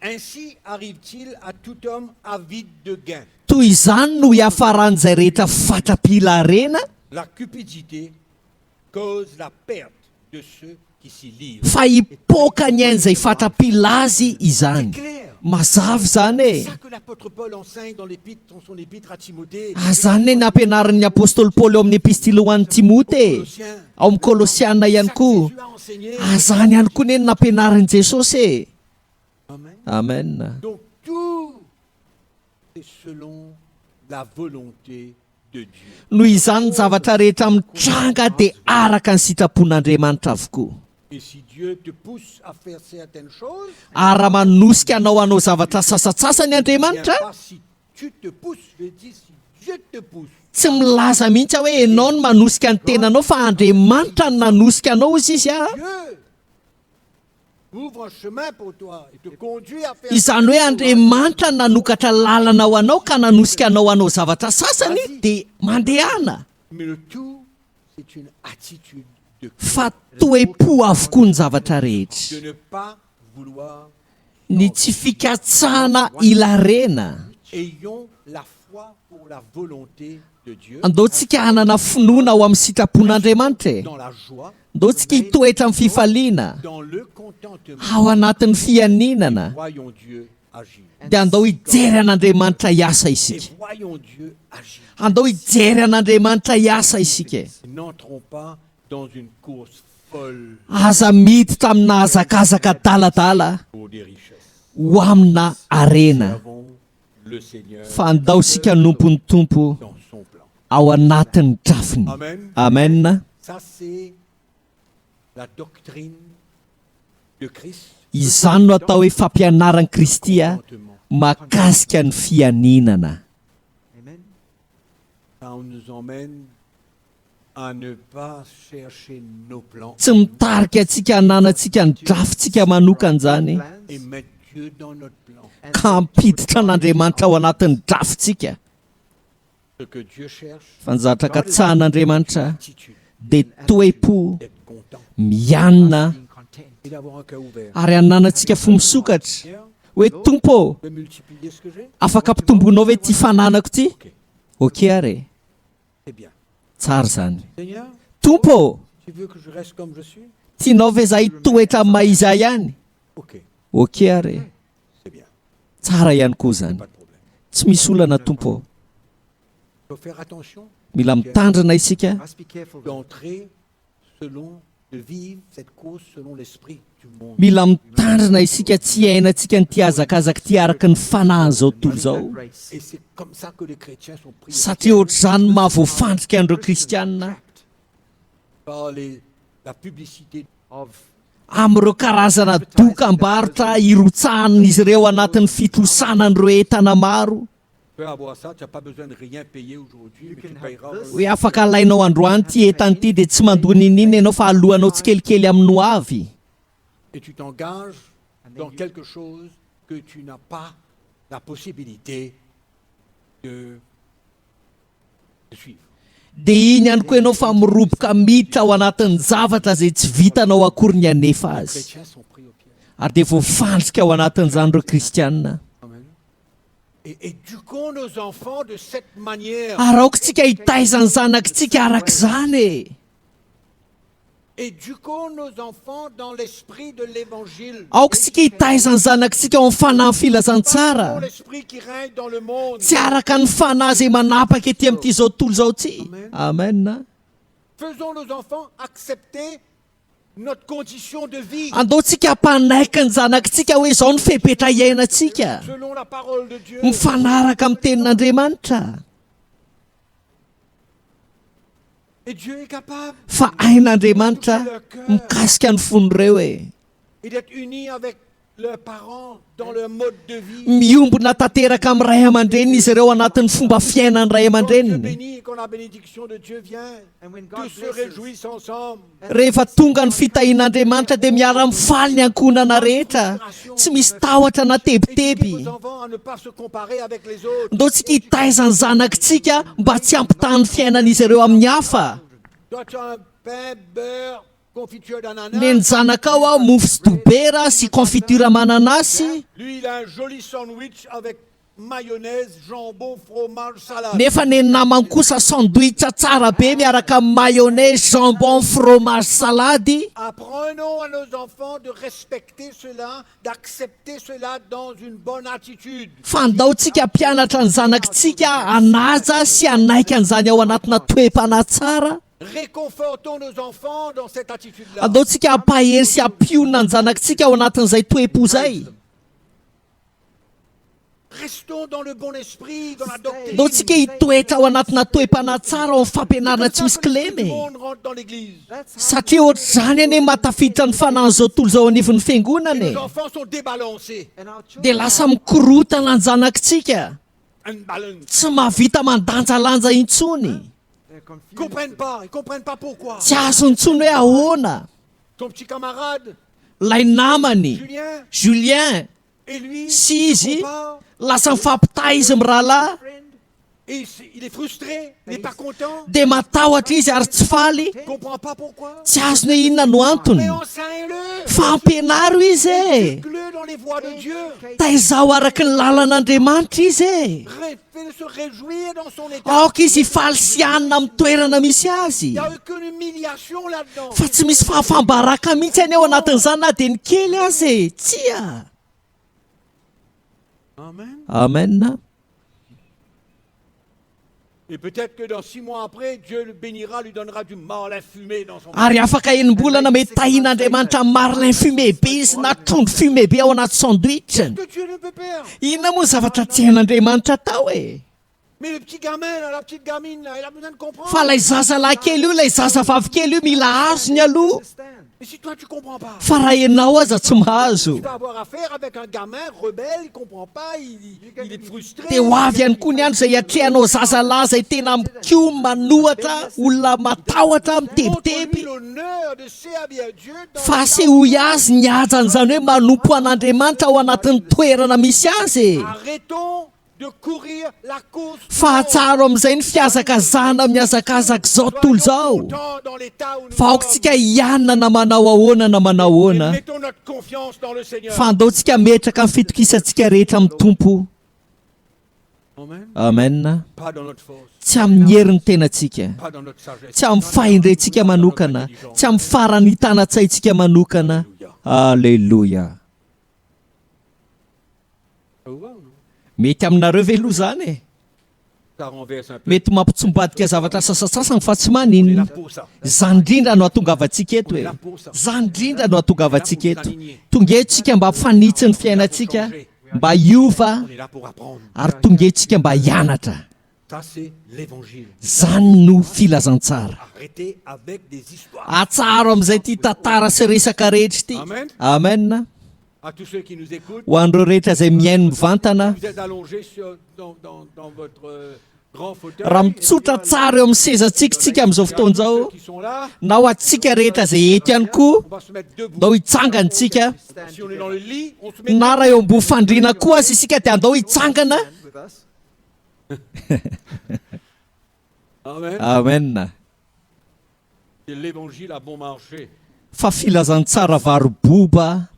Speaker 1: Ainsi arrive-t-il à tout homme avide de gain.
Speaker 3: Toy izany no hiafaran'izay rehetra fatrapilarena,
Speaker 1: La cupidité cause la perte de ceux qui s'y livrent.
Speaker 3: fa hipoaka ny ain'izay fatrapilazy izany.
Speaker 1: Clair.
Speaker 3: Mazava zany e.
Speaker 1: C'est ça que l'apôtre Paul enseigne dans son épître à Timothée.
Speaker 3: Zany hoe nampianarin'ny apôstôly Paoly ao amin'ny epistily ho an'ny Timote,
Speaker 1: Colossiens.
Speaker 3: ao amin'ny Kolosiana ihany
Speaker 1: Ça que
Speaker 3: koa.
Speaker 1: Jésus a enseigné.
Speaker 3: Zany ihany koa neny nampianarin'i Jesosy e.
Speaker 1: Amen.
Speaker 3: Amen.
Speaker 1: Donc tout est selon la volonté de Dieu.
Speaker 3: Noho izany ny zavatra rehetra mitranga dia araka ny sitrapon'Andriamanitra avokoa.
Speaker 1: Et si Dieu te pousse à faire certaines choses,
Speaker 3: Ary raha manosika anao hanao zavatra sasatsasany
Speaker 1: bien
Speaker 3: Andriamanitra,
Speaker 1: pas si tu te pousses, je dis si Dieu te pousse.
Speaker 3: tsy milaza mihitsy hoe ianao no manosika ny tenanao fa Andriamanitra no nanosika anao izy a.
Speaker 1: Dieu ouvre un chemin pour toi et te conduit à faire.
Speaker 3: Izany hoe Andriamanitra no nanokatra lalana ho anao ka nanosika anao hanao zavatra sasany dia mandehana.
Speaker 1: Mais le tout, c'est une attitude de
Speaker 3: Fa toe-po avokoa ny zavatra rehetra.
Speaker 1: ne pas vouloir.
Speaker 3: Ny tsy fikatsahana ilarena.
Speaker 1: Ayons la foi pour la volonté de Dieu
Speaker 3: Andao tsika hanana finoana ao amin'ny sitrapon'Andriamanitra e.
Speaker 1: dans la joie,
Speaker 3: Andao tsika hitoetra amin'ny fifaliana
Speaker 1: dans le contentement.
Speaker 3: ao anatin'ny fianinana.
Speaker 1: Voyons Dieu agir.
Speaker 3: Dia andao hijery an'Andriamanitra hiasa
Speaker 1: Et
Speaker 3: isika.
Speaker 1: voyons Dieu agir.
Speaker 3: Andao hijery an'Andriamanitra hiasa isika.
Speaker 1: N'entrons pas dans une course folle
Speaker 3: Aza miditra amina hazakazaka daladala
Speaker 1: pour des richesses.
Speaker 3: ho amina arena.
Speaker 1: Servons le Seigneur
Speaker 3: Fa andao sika nompon'ny tompo
Speaker 1: dans son plan.
Speaker 3: ao anatin'ny drafiny.
Speaker 1: Amen.
Speaker 3: Amen.
Speaker 1: Ça, c'est la doctrine de Christ.
Speaker 3: Izany no atao hoe fampianaran'i Kristy a
Speaker 1: Contentement.
Speaker 3: mahakasika ny fianinana.
Speaker 2: Amen.
Speaker 1: Ça nous emmène à ne pas chercher nos plans
Speaker 3: Tsy mitarika antsika hananantsika ny drafintsika manokana zany
Speaker 1: et mettre Dieu dans notre plan.
Speaker 3: ka mpiditra an'Andriamanitra ao anatin'ny drafintsika.
Speaker 1: Ce que Dieu cherche,
Speaker 3: Fa ny zavatra katsahan'Andriamanitra
Speaker 1: attitude,
Speaker 3: dia toe-po,
Speaker 1: d'être content
Speaker 3: mianina
Speaker 2: Being content.
Speaker 1: et d'avoir un cœur ouvert.
Speaker 3: ary hananantsika fo misokatra.
Speaker 1: Seigneur,
Speaker 3: Hoe tompo,
Speaker 1: je vais multiplier ce que j'ai.
Speaker 3: afaka ampitomboinao ve ty fananako ty?
Speaker 1: Ok,
Speaker 3: Ok are,
Speaker 1: c'est bien.
Speaker 3: tsara zany.
Speaker 1: Seigneur,
Speaker 3: Tompo,
Speaker 1: si Tu veux que je reste comme je suis?
Speaker 3: tianao ve za hitoetra amin'ny maha izay ihany
Speaker 1: Ok,
Speaker 3: ok ary
Speaker 1: c'est bien,
Speaker 3: tsara ihany koa zany
Speaker 1: pas de problème.
Speaker 3: tsy misy olana tompo
Speaker 1: Il faut faire attention
Speaker 3: mila mitandrina isika
Speaker 2: Must be careful.
Speaker 1: d'entrer selon, de vivre cette cause selon l'esprit du monde.
Speaker 3: mila mitandrina isika tsy hainantsika ny tiazakazaka ty araky ny fanahyn'izao tontolo zao
Speaker 2: Grace.
Speaker 1: Et c'est comme ça que les chrétiens sont pris
Speaker 3: satria ohatr'izany mahavoafandrika an'ireo kristianina
Speaker 1: par la publicité.
Speaker 2: Of
Speaker 3: amin'ireo karazana dokam-barotra irotsahan'izy ireo anatin'ny fitosanan'ireo entana maro
Speaker 1: Tu peux avoir ça, tu n'as pas besoin de rien payer aujourd'hui, mais tu
Speaker 2: can
Speaker 1: payeras.
Speaker 2: have this.
Speaker 3: hoe afaka alainao androany ty entany ity dia tsy mandoa ninina ianao fa alohanao tsikelikely amin'ny no avy
Speaker 1: Et tu t'engages dans quelque chose que tu n'as pas la possibilité de suivre.
Speaker 3: dia iny ihany koa ianao fa miroboka miditra ao anatin'ny zavatra zay tsy vitanao akory ny anefa
Speaker 1: Les
Speaker 3: azy
Speaker 1: chrétiens sont pris au piège.
Speaker 3: ary dia voafandrika ao anatin'izany ireo kristianina
Speaker 1: Amen. Et éduquons nos enfants de cette manière.
Speaker 3: araokontsika hitaizany zanakitsika arak'izany e
Speaker 1: Éduquons nos enfants dans l'esprit de l'évangile.
Speaker 3: aokontsika hitaizany zanakitsika ao amin'ny fanahy ny
Speaker 1: Pas
Speaker 3: filazantsara
Speaker 1: selon l'esprit qui règne dans le monde.
Speaker 3: tsy araka ny fanahy zay manapaka ety amin'ity zao tontolo zao ty amen
Speaker 1: Faisons nos enfants accepter notre condition de vie
Speaker 3: andaontsika hampanaiky ny zanakitsika hoe zao ny fepetra iainantsika
Speaker 1: selon la parole de Dieu.
Speaker 3: mifanaraka amin'ny tenin'andriamanitra
Speaker 1: Et Dieu est capable
Speaker 3: fa hain'andriamanitra mikasika ny fon'ireo e
Speaker 1: et d'être unis avec leurs parents dans leur mode de vie.
Speaker 3: miombona tanteraka amin'ny ray aman-dreniny izy ireo anatin'ny fomba fiainan'ny ray
Speaker 1: Quand Dieu
Speaker 3: aman-dreniny
Speaker 1: bénit et quand la bénédiction de Dieu vient,
Speaker 2: And when God
Speaker 1: tous se
Speaker 2: blesses,
Speaker 1: réjouissent ensemble.
Speaker 3: rehefa tonga ny fitahian'andriamanitra dia miara-mifaly ny ankonana rehetra tsy misy tahotra na
Speaker 1: Éduquez
Speaker 3: tebiteby
Speaker 1: vos enfants à ne pas se comparer avec les autres.
Speaker 3: ndaontsika hitaizany zanakitsika mba tsy ampitany fiainan'izy ireo amin'ny hafa
Speaker 1: Toi, tu as un pain, beurre, confiture d'ananas.
Speaker 3: ny zanakao a mofo sy dobera sy confiture mananasy
Speaker 1: Lui, il a un joli sandwich avec mayonnaise, jambon, fromage, salade.
Speaker 3: nefa ny namany kosa sandwich tsara be miaraka amin'ny mayonnaise jambon fromage salady
Speaker 1: Apprenons à nos enfants de respecter cela, d'accepter cela dans une bonne attitude.
Speaker 3: fandaontsika hampianatra ny zanakitsika anaja sy anaiky an'izany ao anatina toe-pana tsara
Speaker 1: Réconfortons nos enfants dans cette attitude-là.
Speaker 3: andaontsika hampahery sy hampionona ny zanakitsika ao anatin'izay toe-po zay
Speaker 1: Restons dans le bon esprit, dans la doctrine.
Speaker 3: ndaontsika hitoetra ao anatina toe-pana tsara ao amin'ny fampianarana tsy misy
Speaker 1: Tout le
Speaker 3: kilemy
Speaker 1: monde rentre dans l'église.
Speaker 3: satria ohatr'izany anie matafiditra ny fanahyn'izao tontolo zao anivon'ny fiangonana
Speaker 1: Nos
Speaker 3: e
Speaker 1: enfants sont débalancés.
Speaker 2: and our children
Speaker 3: dia lasa mikorotana ny zanakitsika
Speaker 1: Unbalanced.
Speaker 3: tsy mahavita mandanjalanja intsony
Speaker 2: they're confused.
Speaker 1: Ils ne comprennent pas pourquoi.
Speaker 3: tsy azo intsony hoe ahoana
Speaker 1: Son petit camarade,
Speaker 3: lay namany
Speaker 1: Julien,
Speaker 3: julien
Speaker 1: et lui,
Speaker 3: si izy
Speaker 1: compare,
Speaker 3: lasa mifampitahy izy mirahalahy
Speaker 2: Friend,
Speaker 1: et il est frustré, il n'est pas content,
Speaker 3: dia matahotra izy ary tsy faly
Speaker 1: il ne comprend pas pourquoi.
Speaker 3: tsy azony hoe inona no antony
Speaker 1: Mais enseigne-le.
Speaker 3: fa ampianaro izy e
Speaker 1: Éduque-le dans les voies de Dieu.
Speaker 3: taizao araky ny lalan'andriamanitra izy e
Speaker 1: Fais-le se réjouir dans son état.
Speaker 3: aoka izy hifaly sy anina amin'ny toerana misy azy
Speaker 1: Il n'y a aucune humiliation là-dedans.
Speaker 3: fa tsy misy fahafambaraka mihitsy any ao anatin'izany na dia ny kely azy e tsia
Speaker 1: Amen.
Speaker 3: amen
Speaker 1: Et peut-être que dans 6 mois après, Dieu le bénira, lui donnera du marlin fumé dans son
Speaker 3: ary afaka enim-bolana mety tahian'andriamanitra amin'ny marlin fumé be izy na trondro fumé be ao anaty sandwichny
Speaker 1: que Dieu ne peut faire.
Speaker 3: inona moa ny zavatra tsy hain'andriamanitra atao e
Speaker 1: Mais le petit gamin, là, la petite gamine, là, il a besoin de comprendre.
Speaker 3: fa lay zazalahy kely io lay zazavavy kely io mila azony aloha
Speaker 2: understand.
Speaker 1: Et si toi tu ne comprends pas,
Speaker 3: fa raha ianao aza tsy mahazo
Speaker 1: tu vas avoir affaire avec un gamin rebelle, il ne comprend pas, il est frustré.
Speaker 3: dia ho avy ihany koa ny andro zay atrehanao zazalahy zay tena mikio manohatra olona matahotra
Speaker 1: Montre-lui
Speaker 3: mitebiteby
Speaker 1: l'honneur de servir Dieu dans
Speaker 3: fa asehoy azy ny ajan'izany hoe manompo an'andriamanitra ao anatin'ny toerana misy azy
Speaker 1: Arrêtons de courir la course.
Speaker 3: fa hatsaro amin'izay ny fiazakazana miazakazaka zao tontolo zao
Speaker 1: Autant dans l'état où nous
Speaker 3: fa aokontsika hianina na manao ahoana na manao ahoana
Speaker 1: mettons notre confiance dans le Seigneur.
Speaker 3: fa andaontsika metraka amin'ny fitokisantsika rehetra amin'ny tompo
Speaker 1: Amen.
Speaker 3: amen.
Speaker 1: Pas dans notre force,
Speaker 3: Tsy amin'ny herin'ny tenantsika,
Speaker 1: pas dans notre sagesse.
Speaker 3: tsy amin'ny fahendrentsika manokana, tsy amin'ny farany tanatsaintsika manokana. Alleloia.
Speaker 1: Ça vous va, non?
Speaker 3: Mety aminareo ve aloha zany e?
Speaker 1: Ça renverse un peu.
Speaker 3: Mety mampitsombadika zavatra sasasasany fa tsy
Speaker 1: On est là
Speaker 3: maninona.
Speaker 1: pour ça.
Speaker 3: Zany indrindra no ahatongavantsika eto
Speaker 1: On est
Speaker 3: e.
Speaker 1: là pour ça.
Speaker 3: Zany indrindra no ahatongavantsika eto. Tonga etsika mba fanitsy ny fiainantsika, mba hiova,
Speaker 1: On est là pour apprendre.
Speaker 3: ary tonga etsika mba hianatra.
Speaker 1: Ça, c'est l'évangile.
Speaker 3: Zany no filazantsara.
Speaker 1: Arrêtez avec des histoires.
Speaker 3: Atsaro amin'izay ty tantara sy resaka rehetra ity.
Speaker 1: Amen.
Speaker 3: Amen.
Speaker 1: À tous ceux qui nous écoutent,
Speaker 3: Ho an'ireo rehetra izay mihaino mivantana,
Speaker 1: vous êtes allongés dans votre grand fauteuil.
Speaker 3: raha mitsotra tsara eo amin'ny sezantsika tsika amin'izao fotoana
Speaker 1: Ceux
Speaker 3: izao,
Speaker 1: qui sont là,
Speaker 3: na ho atsika rehetra izay eto ihany koa,
Speaker 1: on va se mettre debout.
Speaker 3: andao hitsangantsika.
Speaker 1: Si on est dans le lit, on se met
Speaker 3: Na raha eo ambony fandriana koa azy isika dia andao hitsangana.
Speaker 2: Stand with us.
Speaker 1: Amen.
Speaker 3: Amen.
Speaker 1: Et l'évangile a bon marché.
Speaker 3: Fa filazantsara varoboba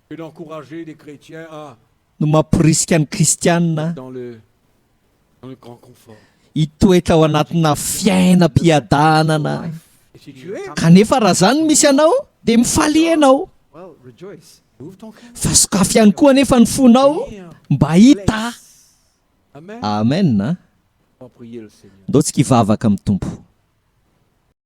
Speaker 1: Que d'encourager des chrétiens à
Speaker 3: no mampirisika ny kristianina
Speaker 1: dans le grand confort.
Speaker 3: hitoetra ao anatina fiainam-piadanana.
Speaker 1: Et si tu es,
Speaker 3: Kanefa raha zany no misy anao dia mifaly ianao,
Speaker 2: Well, rejoice.
Speaker 1: ouvre ton cœur.
Speaker 3: fa sokafy ihany koa nefa ny fonao mba hita.
Speaker 1: Amen.
Speaker 3: Amen.
Speaker 1: On va prier le Seigneur.
Speaker 3: Ndao tsika hivavaka amin'ny tompo.